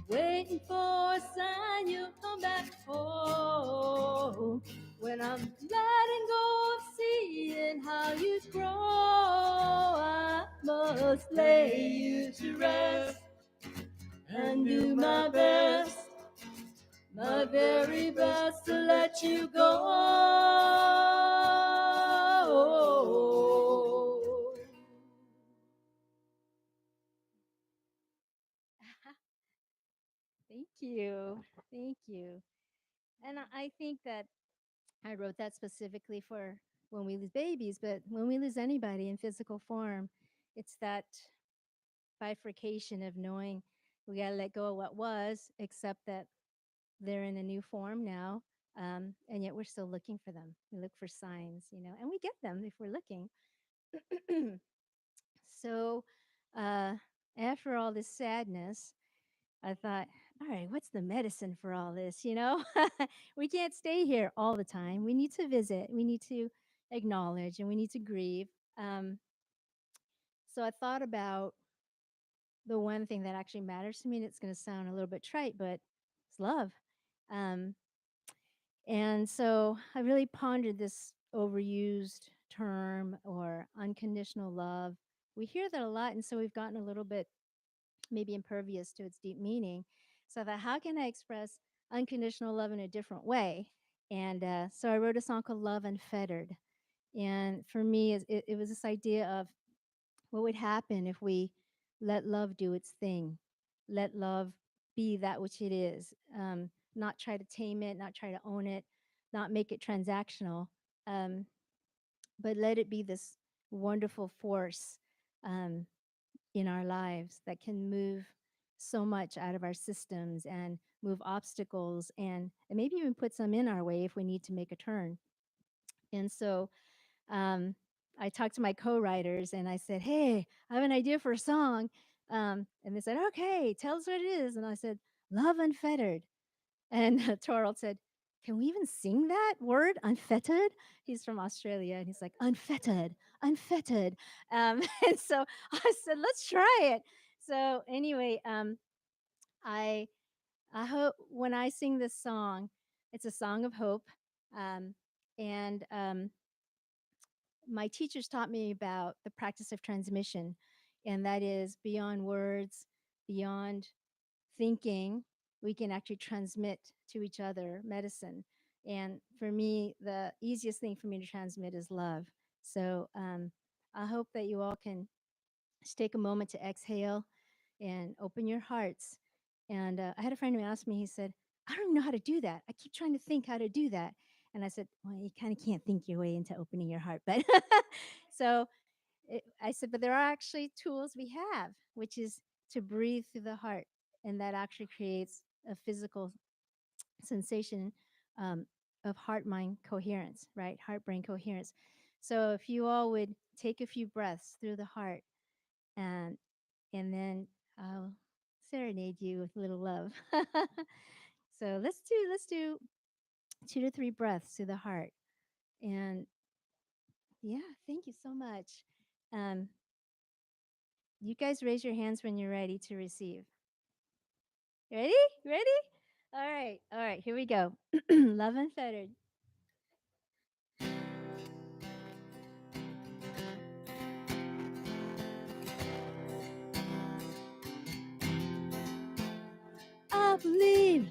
[SPEAKER 7] waiting for a sign you'll come back home. When I'm letting go of seeing how you grow, I must lay you to rest and do my best, my very best to let you go. Thank you. Thank you. And I think that I wrote that specifically for when we lose babies, but when we lose anybody in physical form, it's that bifurcation of knowing we got to let go of what was, except that they're in a new form now. And yet we're still looking for them. We look for signs, and we get them if we're looking. So, uh, after all this sadness, I thought, all right, what's the medicine for all this? We can't stay here all the time. We need to visit, we need to acknowledge, and we need to grieve. Um, so I thought about the one thing that actually matters to me, and it's going to sound a little bit trite, but it's love. Um, and so I really pondered this overused term or unconditional love. We hear that a lot, and so we've gotten a little bit maybe impervious to its deep meaning. So I thought, how can I express unconditional love in a different way? And so I wrote a song called Love Unfettered. And for me, it was this idea of what would happen if we let love do its thing, let love be that which it is, not try to tame it, not try to own it, not make it transactional, um, but let it be this wonderful force um, in our lives that can move so much out of our systems and move obstacles and maybe even put some in our way if we need to make a turn. And so um, I talked to my co-writers and I said, "Hey, I have an idea for a song." And they said, "Okay, tell us what it is." And I said, "Love Unfettered." And Torald said, "Can we even sing that word, unfettered?" He's from Australia, and he's like, "Unfettered, unfettered." And so I said, "Let's try it." So anyway, I I hope when I sing this song, it's a song of hope, um, and my teachers taught me about the practice of transmission, and that is beyond words, beyond thinking, we can actually transmit to each other medicine. And for me, the easiest thing for me to transmit is love. So I hope that you all can just take a moment to exhale and open your hearts. And I had a friend who asked me, he said, "I don't even know how to do that. I keep trying to think how to do that." And I said, "Well, you kind of can't think your way into opening your heart." But so I said, "But there are actually tools we have, which is to breathe through the heart. And that actually creates a physical sensation um, of heart mind coherence, right? Heart brain coherence. So if you all would take a few breaths through the heart and then I'll serenade you with a little love. So let's do 2 to 3 breaths through the heart. And Yeah, thank you so much. Um, you guys raise your hands when you're ready to receive. Ready? Ready? All right. All right. Here we go. Love Unfettered. I believe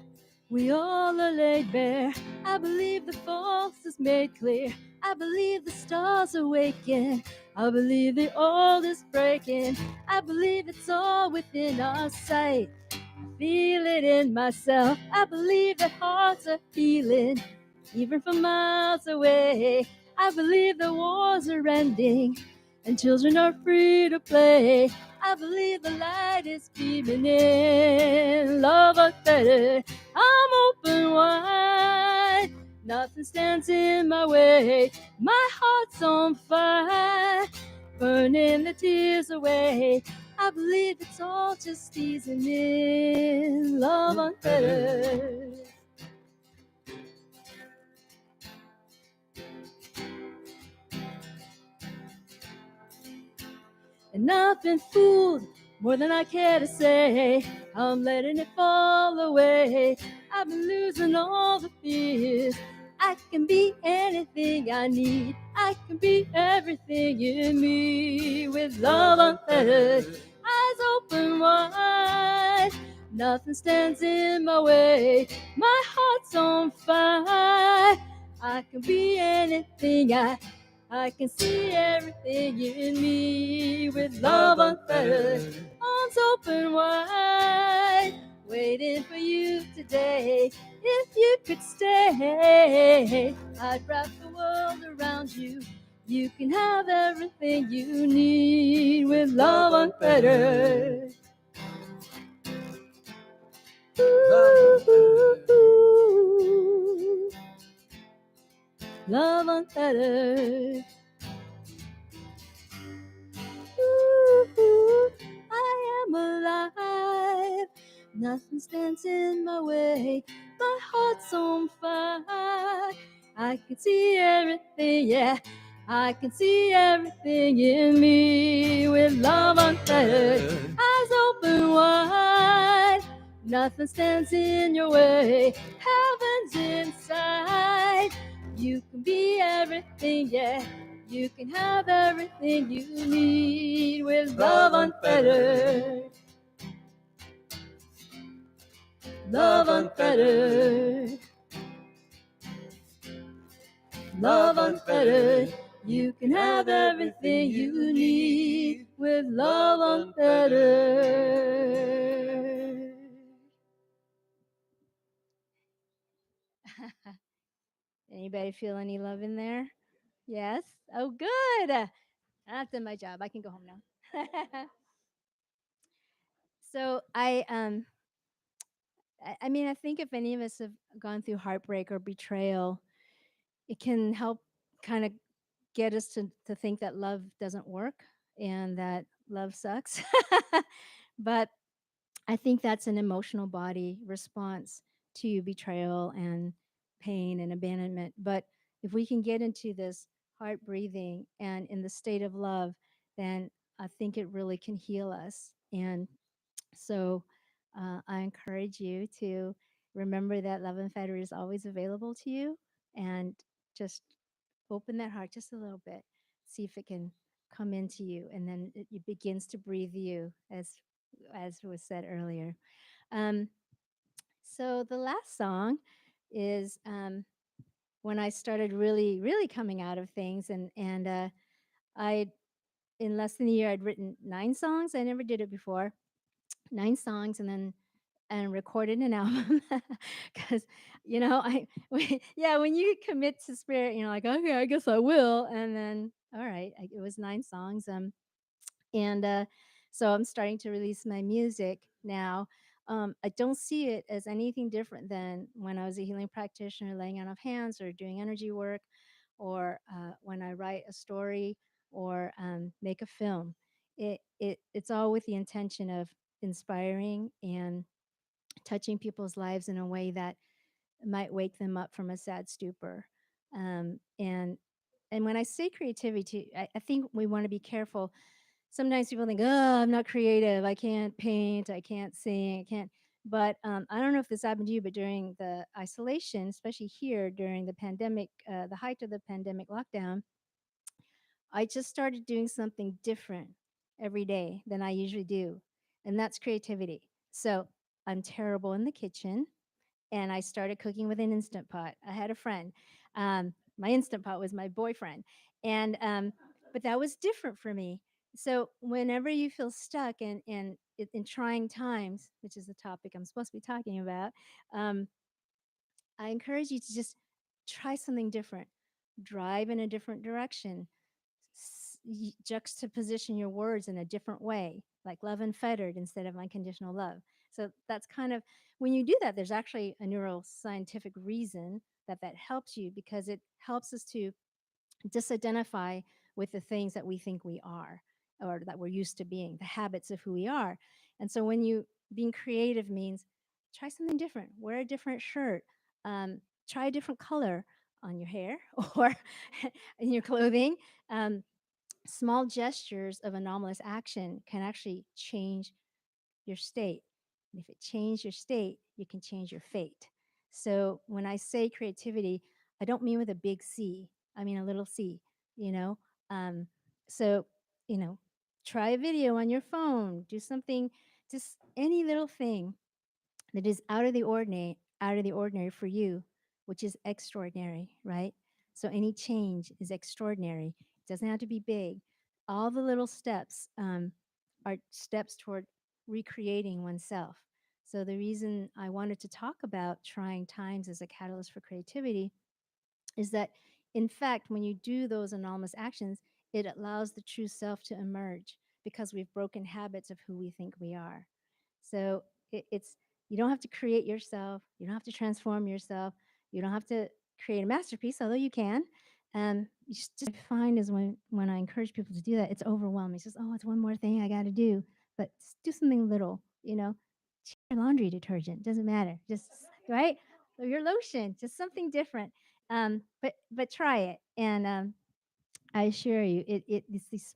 [SPEAKER 7] we all are laid bare. I believe the false is made clear. I believe the stars awaken. I believe the old is breaking. I believe it's all within our sight. Feel it in myself. I believe that hearts are healing, even from miles away. I believe the wars are ending and children are free to play. I believe the light is beaming in. Love unfettered. I'm open wide. Nothing stands in my way. My heart's on fire, burning the tears away. I believe it's all just easing in. Love unfettered. And I've been fooled more than I care to say. I'm letting it fall away. I've been losing all the fears. I can be anything I need. I can be everything in me with love unfettered, eyes open wide. Nothing stands in my way. My heart's on fire. I can be anything I can see everything in me with love unfettered, arms open wide, waiting for you today. If you could stay, I'd wrap the world around you. You can have everything you need with love unfettered. Ooh, love unfettered. Ooh, I am alive. Nothing stands in my way. My heart's on fire. I can see everything, yeah. I can see everything in me with love unfettered, eyes open wide. Nothing stands in your way. Heaven's inside. You can be everything, yeah. You can have everything you need with love unfettered. Love unfettered. Love unfettered. You can have everything you need with love unfettered. Anybody feel any love in there? Yes? Oh, good. I've done my job. I can go home now. So I mean, I think if any of us have gone through heartbreak or betrayal, it can help kind of get us to think that love doesn't work and that love sucks. But I think that's an emotional body response to betrayal and pain and abandonment. But if we can get into this heart breathing and in the state of love, then I think it really can heal us. And so I encourage you to remember that love and fetter is always available to you, and just open that heart just a little bit. See if it can come into you, and then it begins to breathe you, as was said earlier. Um, so the last song is when I started really, really coming out of things, and I in less than a year I'd written 9 songs. I never did it before. 9 songs, and recorded an album because yeah, when you commit to spirit, like, okay, I guess I will, and then all right, it was 9 songs. And So I'm starting to release my music now. I don't see it as anything different than when I was a healing practitioner, laying on of hands or doing energy work, or when I write a story or make a film. It's all with the intention of inspiring and touching people's lives in a way that might wake them up from a sad stupor. And And when I say creativity, I think we want to be careful. Sometimes people think, oh, I'm not creative. I can't paint. I can't sing. I can't. But I don't know if this happened to you, but during the isolation, especially here during the pandemic, the height of the pandemic lockdown, I just started doing something different every day than I usually do. And that's creativity. So I'm terrible in the kitchen, and I started cooking with an Instant Pot. I had a friend. My Instant Pot was my boyfriend. And but that was different for me. So whenever you feel stuck in trying times, which is the topic I'm supposed to be talking about, um, I encourage you to just try something different, drive in a different direction, juxtaposition your words in a different way, like love unfettered instead of unconditional love. So that's kind of when you do that, there's actually a neuroscientific reason that that helps you because it helps us to disidentify with the things that we think we are or that we're used to being, the habits of who we are. And so when you being creative means try something different, wear a different shirt, try a different color on your hair or in your clothing. Small gestures of anomalous action can actually change your state. And if it changes your state, you can change your fate. So when I say creativity, I don't mean with a big C. I mean a little c, you know? Um, so, you know, try a video on your phone, do something, just any little thing that is out of the ordinary for you, which is extraordinary, right? So any change is extraordinary. It doesn't have to be big. All the little steps are steps toward recreating oneself. So the reason I wanted to talk about trying times as a catalyst for creativity is that, in fact, when you do those anomalous actions, it allows the true self to emerge because we've broken habits of who we think we are. So it's you don't have to create yourself. You don't have to transform yourself. You don't have to create a masterpiece, although you can. You just find is when I encourage people to do that, it's overwhelming. It's just it's one more thing I got to do, but do something little. You know, change your laundry detergent doesn't matter. Just right or your lotion, just something different. But try it, and I assure you, it's these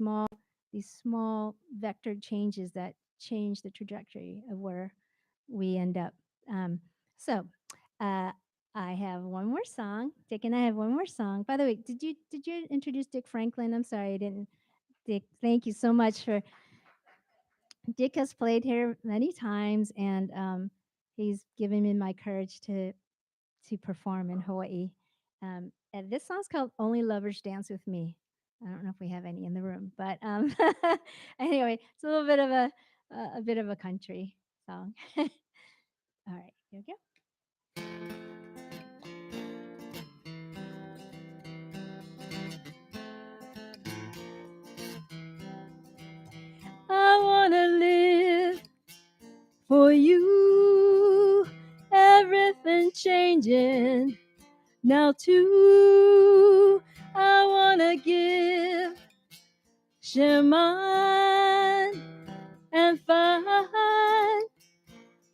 [SPEAKER 7] small vector changes that change the trajectory of where we end up. So, uh, I have one more song. Dick and I have one more song. By the way, did you introduce Dick Franklin? I'm sorry, I didn't. Dick, thank you so much for. Dick has played here many times, and he's given me my courage to perform in Hawaii. And this song's called "Only Lovers Dance with Me." I don't know if we have any in the room, but anyway, it's a little bit of a bit of a country song. All right, here we go. I wanna live for you, everything changing now too. I wanna give, share mine, and find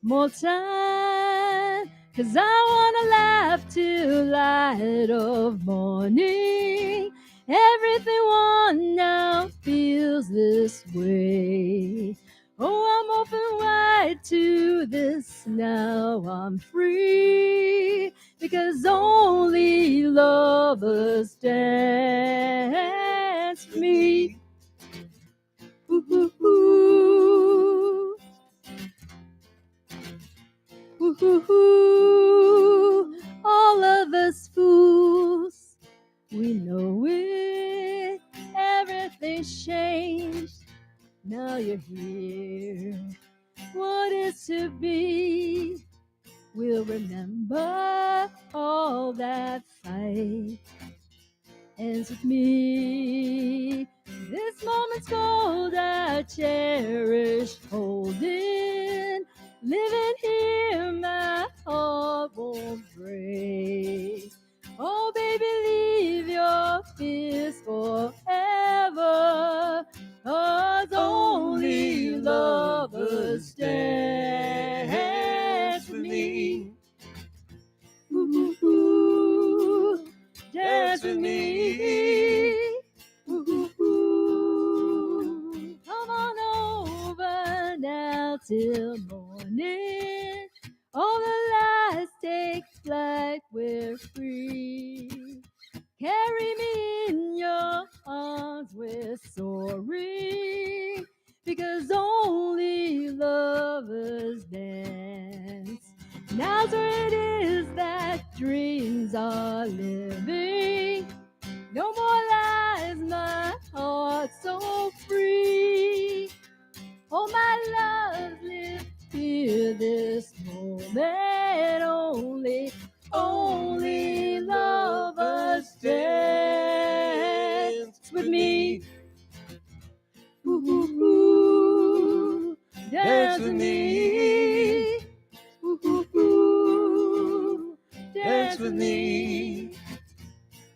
[SPEAKER 7] more time. 'Cause I wanna laugh till light of morning. Everything one now feels this way. Oh, I'm open wide to this now. I'm free because only lovers dance with me. Ooh, ooh, ooh. Ooh, all of us fools, we know it. Everything's changed. Now you're here. What is to be? We'll remember all that fight ends with me. This moment's gold I cherish holding. Living here, my heart won't break. Oh, baby, leave your fears forever. 'Cause only lovers dance with me. Ooh, ooh, ooh, dance with me. till morning. All the lights take flight, we're free. Carry me in your arms, we're soaring. Because only lovers dance. Now's where it is that dreams are living. No more lies, my heart so free. Oh, my love, live here this moment. Only lovers dance with me. Ooh, ooh, ooh, dance with me. Ooh, ooh, ooh, dance with me.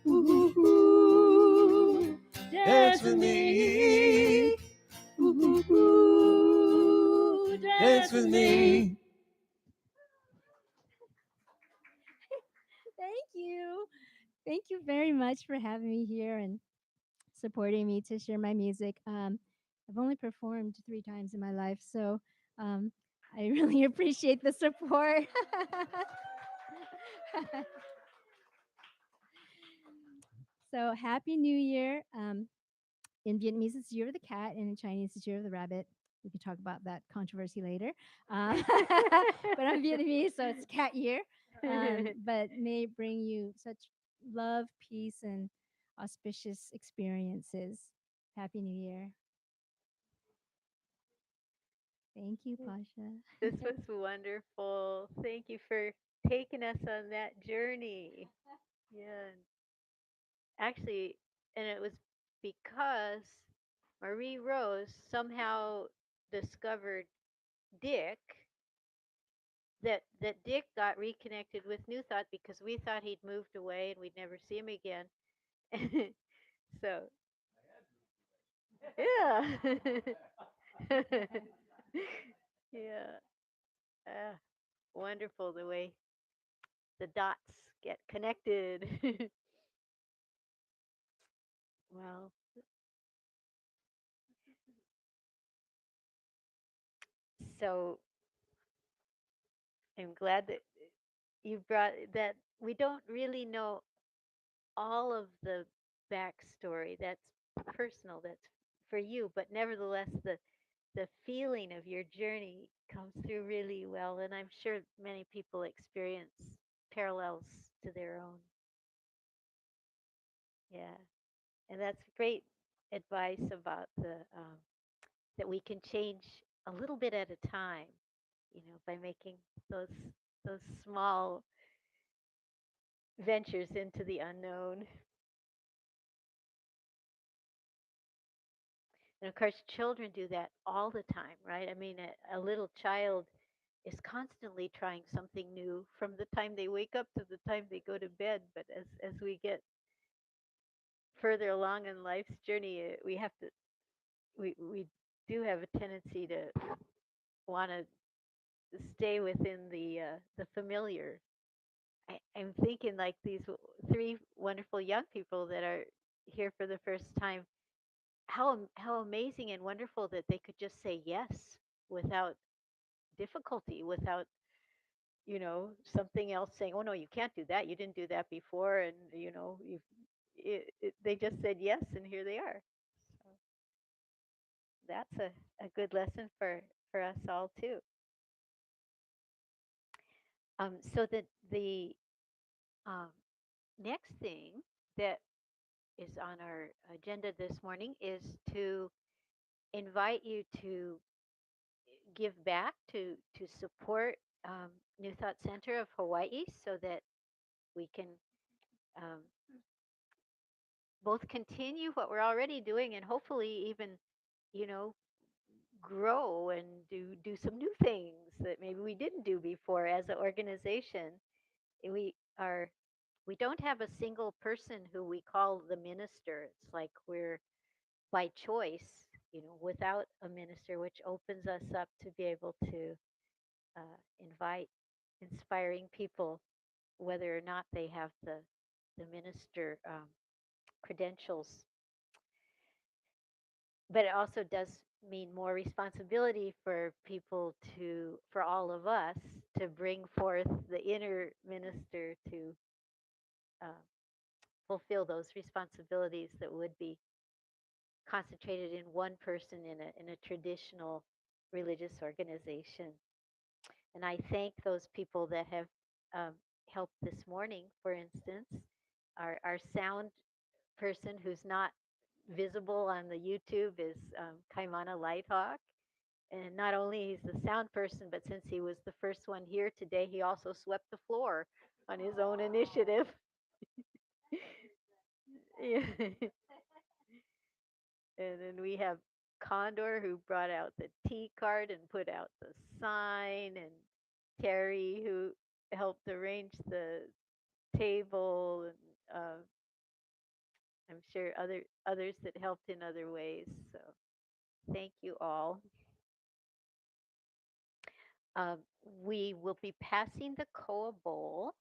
[SPEAKER 7] Ooh, ooh, ooh, dance with me. Ooh, ooh, ooh, dance with me. Thank you. Thank you very much for having me here and supporting me to share my music. I've only performed 3 times in my life, so I really appreciate the support. So happy New Year. In Vietnamese, it's Year of the Cat, and in Chinese, it's Year of the Rabbit. We could talk about that controversy later. But I'm Vietnamese, so it's Cat Year. But may it bring you such love, peace, and auspicious experiences. Happy New Year. Thank you, Pasha.
[SPEAKER 2] This was wonderful. Thank you for taking us on that journey. Yeah. Actually, and it was because Marie Rose somehow discovered Dick, that Dick got reconnected with New Thought because we thought he'd moved away and we'd never see him again. So, yeah. Yeah. Ah, wonderful the way the dots get connected. Well, so I'm glad that you brought that. We don't really know all of the backstory. That's personal. That's for you, but nevertheless, the feeling of your journey comes through really well, and I'm sure many people experience parallels to their own. Yeah, and that's great advice about the that we can change a little bit at a time, by making those those small ventures into the unknown. And of course, children do that all the time, right? I mean, a little child is constantly trying something new from the time they wake up to the time they go to bed. But as we get further along in life's journey, we do have a tendency to want to stay within the familiar. I'm thinking like these three wonderful young people that are here for the first time. How amazing and wonderful that they could just say yes without difficulty, without something else saying, "Oh no, you can't do that. You didn't do that before," and they just said yes, and here they are. So that's a good lesson for us all too. So the um, next thing that is on our agenda this morning is to invite you to give back to support New Thought Center of Hawaii so that we can um, both continue what we're already doing and hopefully even you know grow and do some new things that maybe we didn't do before as an organization. We are we don't have a single person who we call the minister. It's like we're by choice, without a minister, which opens us up to be able to invite inspiring people, whether or not they have the minister credentials. But it also does mean more responsibility for people to, for all of us to bring forth the inner minister to uh, fulfill those responsibilities that would be concentrated in one person in a traditional religious organization. And I thank those people that have um, helped this morning. For instance, our sound person who's not visible on the YouTube is Kaimana Lighthawk. And not only he's the sound person, but since he was the first one here today, he also swept the floor on his own initiative. Yeah. And then we have Condor who brought out the tea cart and put out the sign, and Terry who helped arrange the table, and I'm sure others that helped in other ways. So thank you all. Um, we will be passing the koa bowl,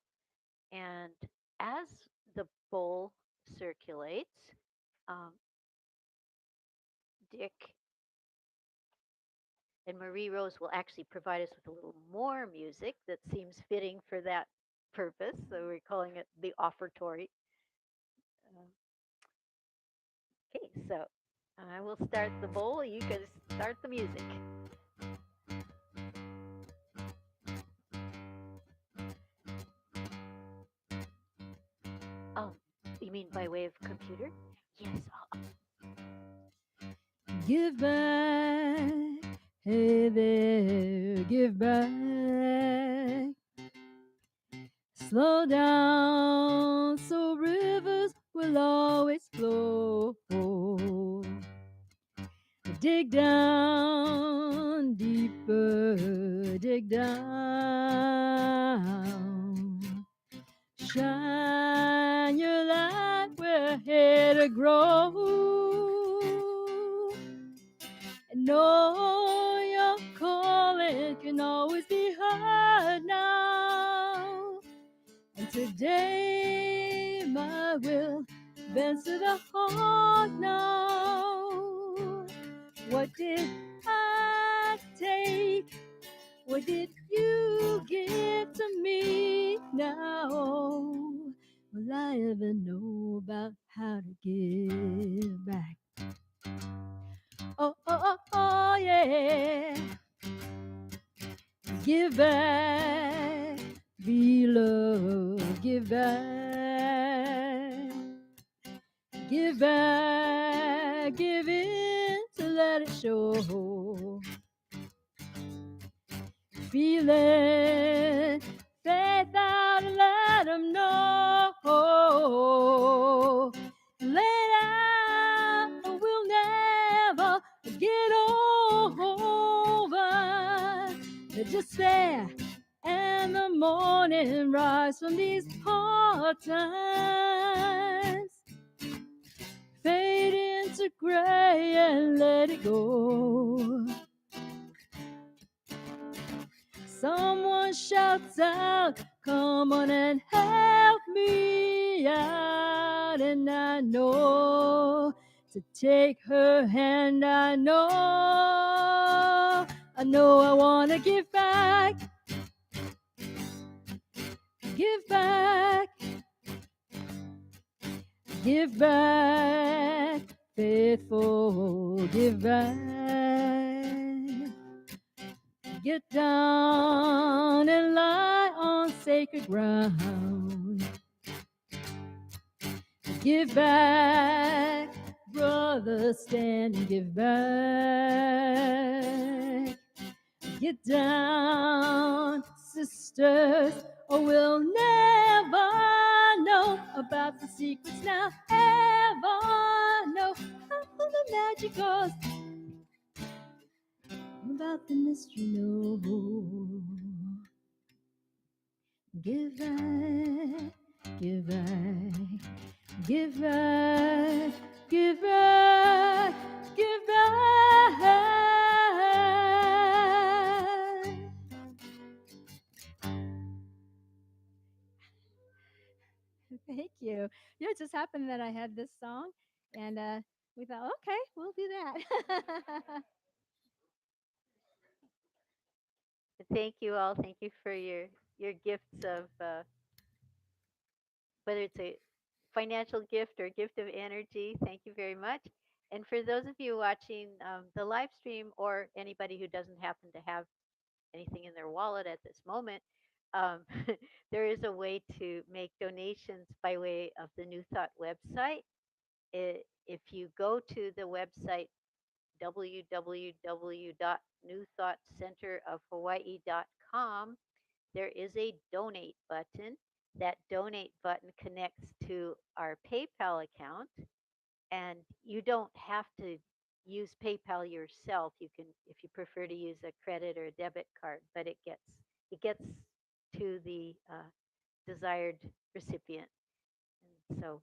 [SPEAKER 2] and as the bowl circulates, um, Dick and Marie Rose will actually provide us with a little more music that seems fitting for that purpose. So we're calling it the offertory. Uh, okay, so I will start the bowl. You can start the music. Oh, you mean by way of computer? Yes.
[SPEAKER 8] Give back, hey there, give back. Slow down so rivers will always flow. Dig down deeper, dig down. Shine your light where here to grow. And know your calling can always be heard now. And today my will bends to the heart now. What did I take? What did you give to me now? Will I ever know about how to give back? Oh, oh, oh, oh, yeah. Give back, be love, give back. Give back, give in to let it show. Feel it, faith out and let them know. Lay down, we'll never get over the despair and the morning rise from these hard times. Fade into gray and let it go. Someone shouts out, come on and help me out. And I know to take her hand, I know I want to give back, give back, give back, faithful, give back. Get down and lie on sacred ground. Give back, brothers, stand and give back. Get down, sisters, or we'll never know about the secrets now. Ever know how the magic goes, about the mystery, no. Give back, give back, give back, give back, give back.
[SPEAKER 7] Thank you. You know, it just happened that I had this song, and we thought, okay, we'll do that.
[SPEAKER 2] Thank you all. Thank you for your gifts of whether it's a financial gift or gift of energy. Thank you very much. And for those of you watching the live stream or anybody who doesn't happen to have anything in their wallet at this moment, um, there is a way to make donations by way of the New Thought website. If you go to the website www.newthoughtcenterofhawaii.com, there is a donate button. That donate button connects to our PayPal account, and you don't have to use PayPal yourself. You can, if you prefer to use a credit or a debit card, but it gets to the desired recipient. And so,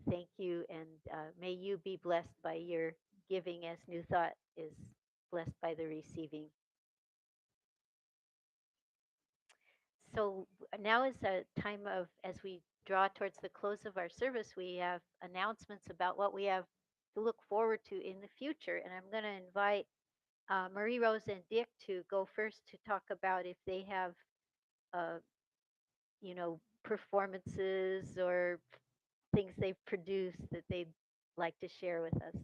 [SPEAKER 2] thank you, and may you be blessed by your giving, as New Thought is blessed by the receiving. So now is a time of, as we draw towards the close of our service, we have announcements about what we have to look forward to in the future. And I'm going to invite Marie Rose and Dick to go first to talk about if they have, uh, performances or things they've produced that they'd like to share with us.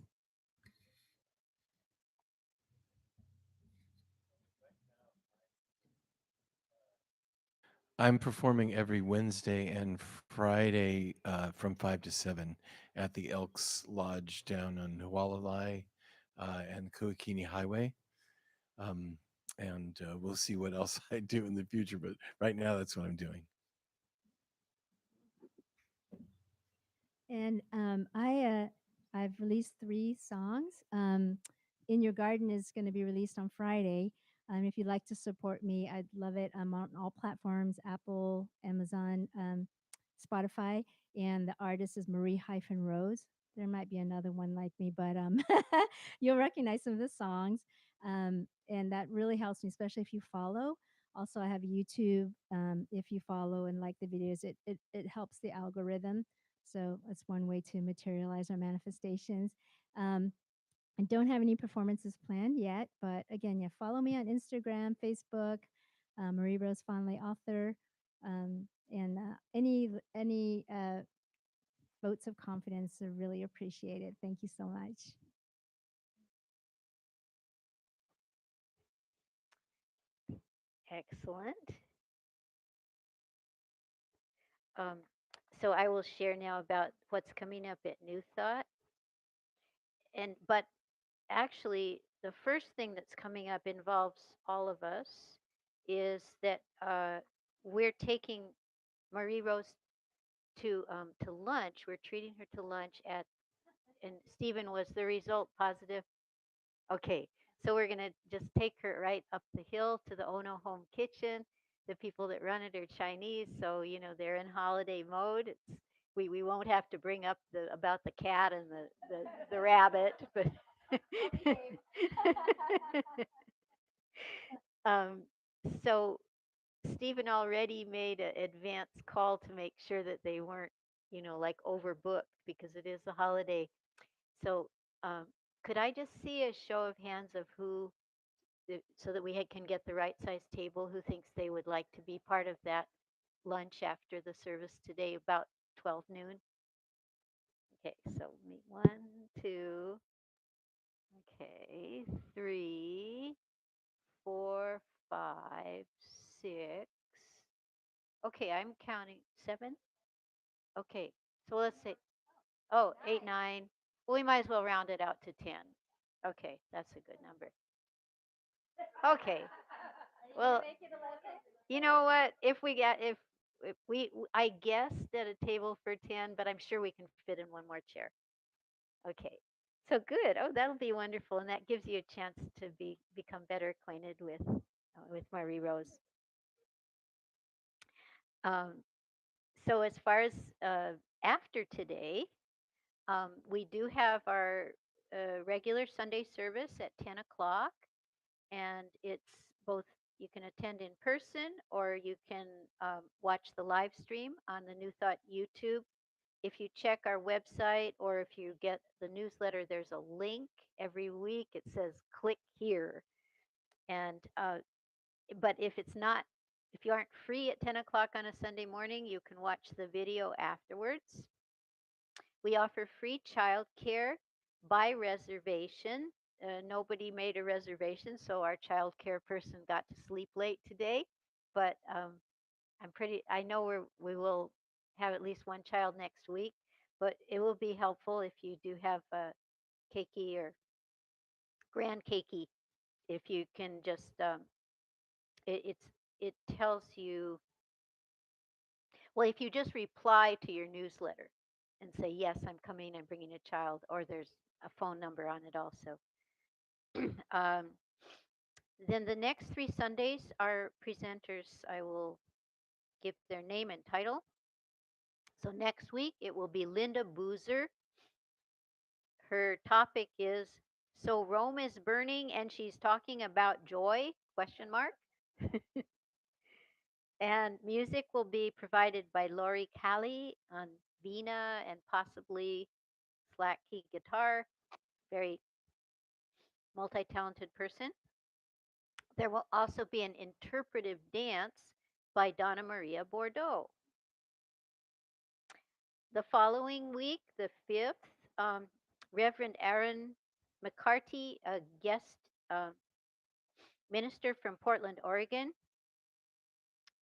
[SPEAKER 1] I'm performing every Wednesday and Friday from 5 to 7 at the Elks Lodge down on Hualalai and Kuakini Highway. Um, and we'll see what else I do in the future, but right now that's what I'm doing.
[SPEAKER 7] And I've released 3 songs. In Your Garden is going to be released on Friday. If you'd like to support me, I'd love it. I'm on all platforms: Apple, Amazon, Spotify, and the artist is Marie-Rose. There might be another one like me, but you'll recognize some of the songs, and that really helps me, especially if you follow. Also, I have YouTube. If you follow and like the videos, it helps the algorithm. So that's one way to materialize our manifestations. I don't have any performances planned yet, but again, yeah, follow me on Instagram, Facebook, Marie Rose Phan-Le author, and any votes of confidence are really appreciated. Thank you so much.
[SPEAKER 2] Excellent. Um, so I will share now about what's coming up at New Thought. But actually, the first thing that's coming up involves all of us. Is that we're taking Marie Rose to lunch. We're treating her to lunch at, and Stephen, was the result positive? Okay, so we're gonna just take her right up the hill to the Ono Home Kitchen. The people that run it are Chinese, so they're in holiday mode. We won't have to bring up the about the cat and the rabbit, but um, so Stephen already made an advance call to make sure that they weren't, like overbooked because it is a holiday. So um, could I just see a show of hands of who, so that we can get the right size table, who thinks they would like to be part of that lunch after the service today about 12 noon? Okay, so me, 1, 2, okay, 3, 4, 5, 6. Okay, I'm counting 7. Okay, so let's say, oh, 8, 9. Well, we might as well round it out to 10. Okay, that's a good number. Okay. Well, you know what? If we, I guessed at a table for 10, but I'm sure we can fit in one more chair. Okay. So good. Oh, that'll be wonderful, and that gives you a chance to become better acquainted with Marie Rose. Um, so as far as after today, we do have our regular Sunday service at 10 o'clock, and it's both, you can attend in person or you can watch the live stream on the New Thought YouTube. If you check our website or if you get the newsletter, there's a link every week. It says click here. And But if it's not, if you aren't free at 10 o'clock on a Sunday morning, you can watch the video afterwards. We offer free child care by reservation. Nobody made a reservation, so our child care person got to sleep late today. But I know we will have at least one child next week. But it will be helpful if you do have a keiki or grand keiki. If you can just, it tells you, well, if you just reply to your newsletter and say, yes, I'm coming and bringing a child, or there's a phone number on it also. um, then the next 3 Sundays, our presenters, I will give their name and title. So next week, it will be Linda Boozer. Her topic is, so Rome is burning and she's talking about joy, question mark. And music will be provided by Lori Callie on Vina and possibly slack key guitar. Very multi-talented person. There will also be an interpretive dance by Donna Maria Bordeaux. The following week, the 5th, Reverend Aaron McCarty, a guest minister from Portland, Oregon,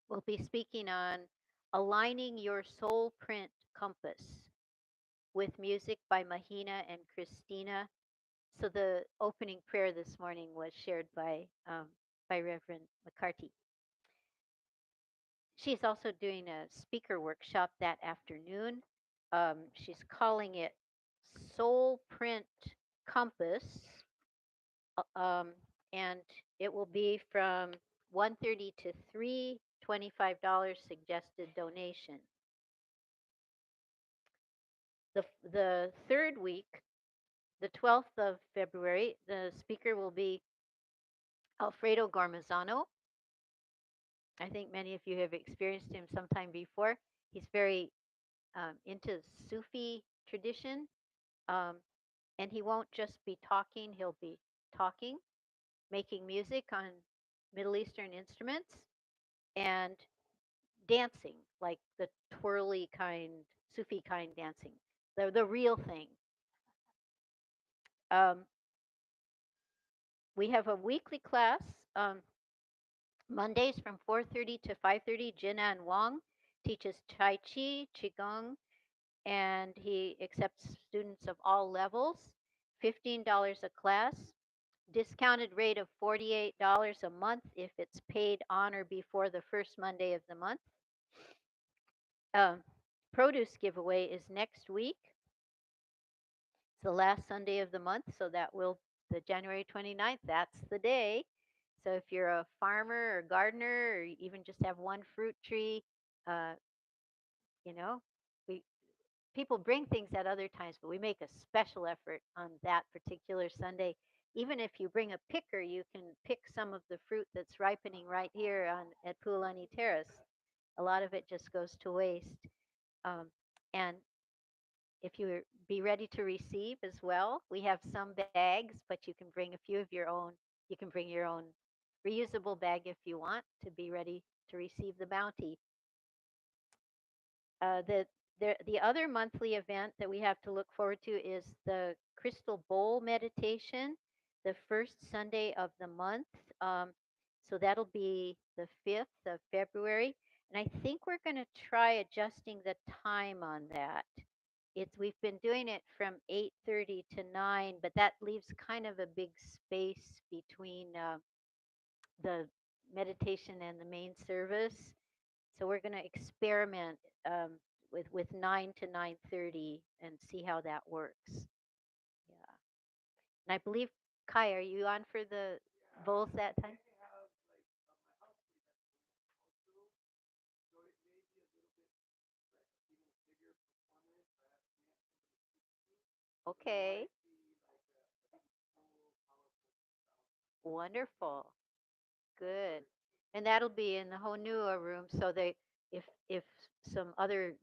[SPEAKER 2] will be speaking on aligning your soul print compass with music by Mahina and Christina. So the opening prayer this morning was shared by Reverend McCarty. She's also doing a speaker workshop that afternoon. She's calling it Soul Print Compass, um, and it will be from 1:30 to 3, $25 suggested donation. The third week, the 12th of February, the speaker will be Alfredo Gormazano. I think many of you have experienced him sometime before. He's very into Sufi tradition, um, and he won't just be talking, he'll be talking, making music on Middle Eastern instruments, and dancing, like the twirly kind, Sufi kind dancing, the real thing. Um, we have a weekly class, um, Mondays from 4:30 to 5:30. Jinan Wang teaches Tai Chi, Qigong, and he accepts students of all levels. $15 a class. Discounted rate of $48 a month if it's paid on or before the first Monday of the month. Um, Produce giveaway is next week. It's the last Sunday of the month, so that will, the January 29th, that's the day. So if you're a farmer or gardener, or even just have one fruit tree, uh, you know, we people bring things at other times, but we make a special effort on that particular Sunday. Even if you bring a picker, you can pick some of the fruit that's ripening right here on at Pualani Terrace. A lot of it just goes to waste. And if you be ready to receive as well, we have some bags, but you can bring a few of your own. You can bring your own reusable bag if you want to be ready to receive the bounty. The other monthly event that we have to look forward to is the Crystal Bowl meditation, the first Sunday of the month. So that'll be the 5th of February. And I think we're going to try adjusting the time on that. We've been doing it from 8:30 to 9, but that leaves kind of a big space between the meditation and the main service. So we're going to experiment with 9 to 9:30 and see how that works. Yeah. And I believe, Kai, are you on for the bowls that time? Okay. Wonderful. Good. And that'll be in the Honua room, so they, if some other,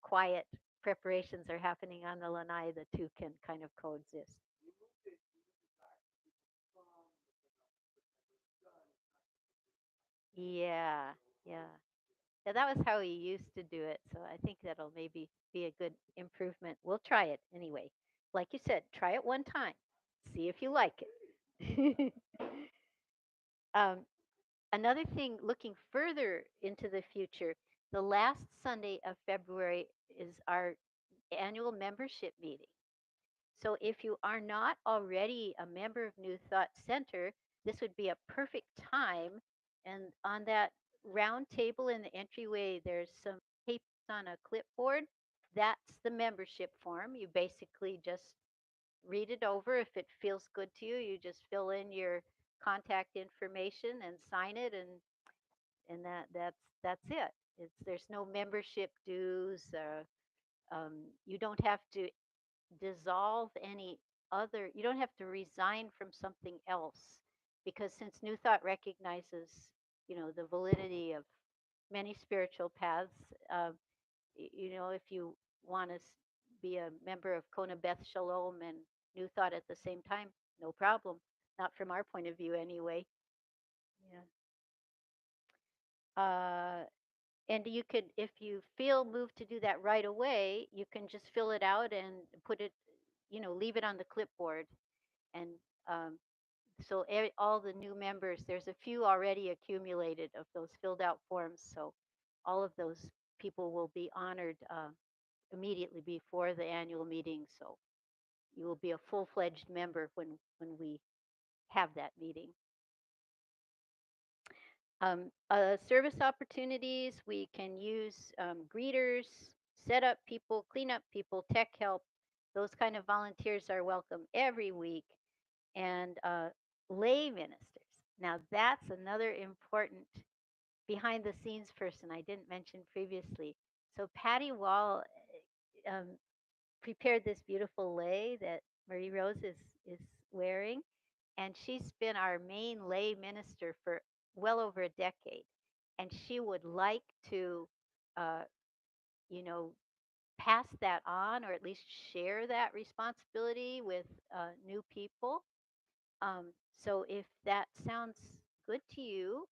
[SPEAKER 2] quiet preparations are happening on the lanai, the two can kind of coexist. Yeah, yeah. Yeah, that was how we used to do it. So I think that'll maybe be a good improvement. We'll try it anyway. Like you said, try it one time. See if you like it. um, Another thing, looking further into the future, the last Sunday of February is our annual membership meeting. So if you are not already a member of New Thought Center, this would be a perfect time. And on that round table in the entryway, there's some papers on a clipboard. That's the membership form. You basically just read it over. If it feels good to you, you just fill in your contact information and sign it, and that's it. There's no membership dues. You don't have to dissolve any other, you don't have to resign from something else, because since New Thought recognizes, the validity of many spiritual paths, if you want to be a member of Kona Beth Shalom and New Thought at the same time, no problem. Not from our point of view anyway. Yeah. And you could, if you feel moved to do that right away, you can just fill it out and put it, leave it on the clipboard. And um, so all the new members, there's a few already accumulated of those filled out forms. So all of those people will be honored immediately before the annual meeting. So you will be a full-fledged member when we have that meeting. Service opportunities, we can use greeters, setup people, cleanup people, tech help. Those kind of volunteers are welcome every week. And lay ministers. Now, that's another important behind the scenes person I didn't mention previously. So, Patty Wall um, prepared this beautiful lei that Marie Rose is wearing, and she's been our main lay minister for well over a decade. And she would like to, uh, you know, pass that on, or at least share that responsibility with new people. Um, so if that sounds good to you,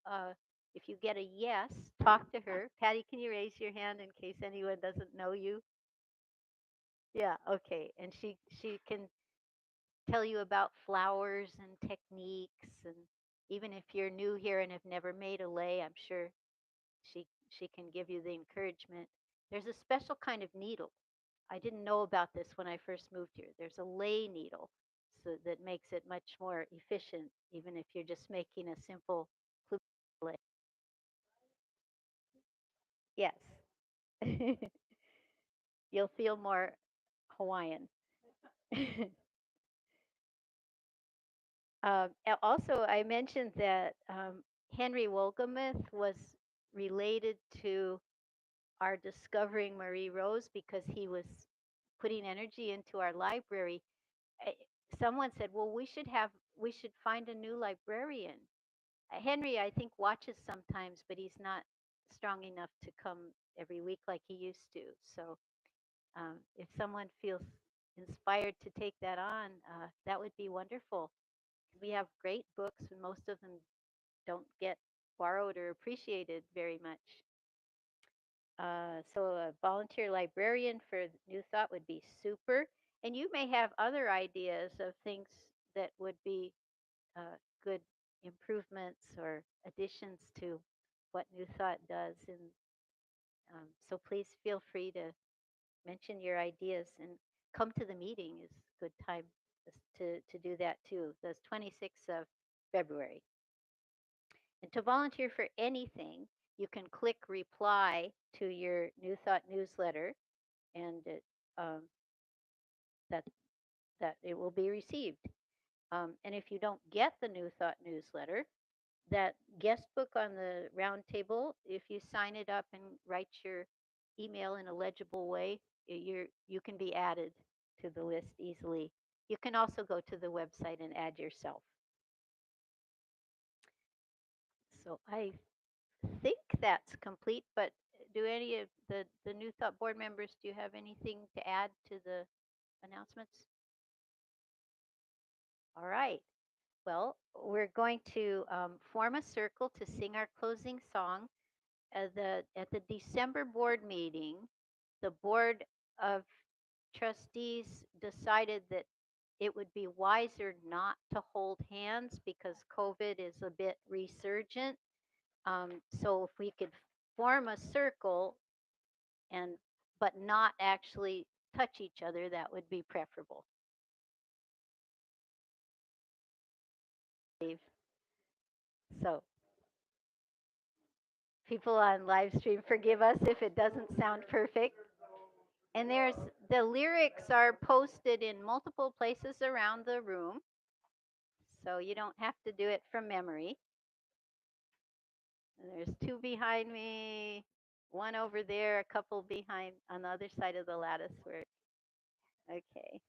[SPEAKER 2] if you get a yes, talk to her. Patty, can you raise your hand in case anyone doesn't know you? Yeah, okay. And she can tell you about flowers and techniques, and even if you're new here and have never made a lei, I'm sure she can give you the encouragement. There's a special kind of needle. I didn't know about this when I first moved here. There's a lei needle, so that makes it much more efficient, even if you're just making a simple lei. Yes. You'll feel more Hawaiian. Also, I mentioned that Henry Wolgemuth was related to our discovering Marie Rose because he was putting energy into our library. I- Someone said, "Well, we should find a new librarian." Henry, I think, watches sometimes, but he's not strong enough to come every week like he used to. So, if someone feels inspired to take that on, that would be wonderful. We have great books, and most of them don't get borrowed or appreciated very much. So a volunteer librarian for New Thought would be super. And you may have other ideas of things that would be uh, good improvements or additions to what New Thought does. And so please feel free to mention your ideas and come to the meeting is a good time to do that too. That's 26th of February. And to volunteer for anything, you can click reply to your New Thought newsletter, and um, that that it will be received. And if you don't get the New Thought newsletter, that guest book on the round table, if you sign it up and write your email in a legible way, you can be added to the list easily. You can also go to the website and add yourself. So I think that's complete, but do any of the New Thought board members, do you have anything to add to the announcements? All right. Well, we're going to form a circle to sing our closing song. At the December board meeting, the board of trustees decided that it would be wiser not to hold hands because COVID is a bit resurgent. So if we could form a circle and but not actually touch each other, that would be preferable. So people on live stream, forgive us if it doesn't sound perfect. And there's the lyrics are posted in multiple places around the room, so you don't have to do it from memory. And there's two behind me, one over there, a couple behind on the other side of the lattice work. Okay.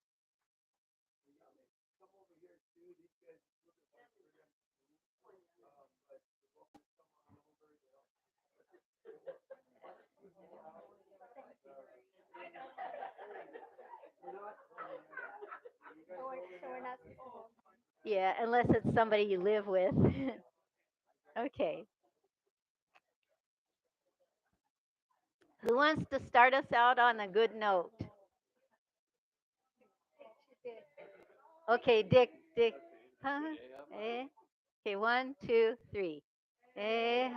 [SPEAKER 2] Yeah, unless it's somebody you live with. Okay. Who wants to start us out on a good note? Okay, Dick. Huh? Eh? Okay, 1, 2, 3. Eh,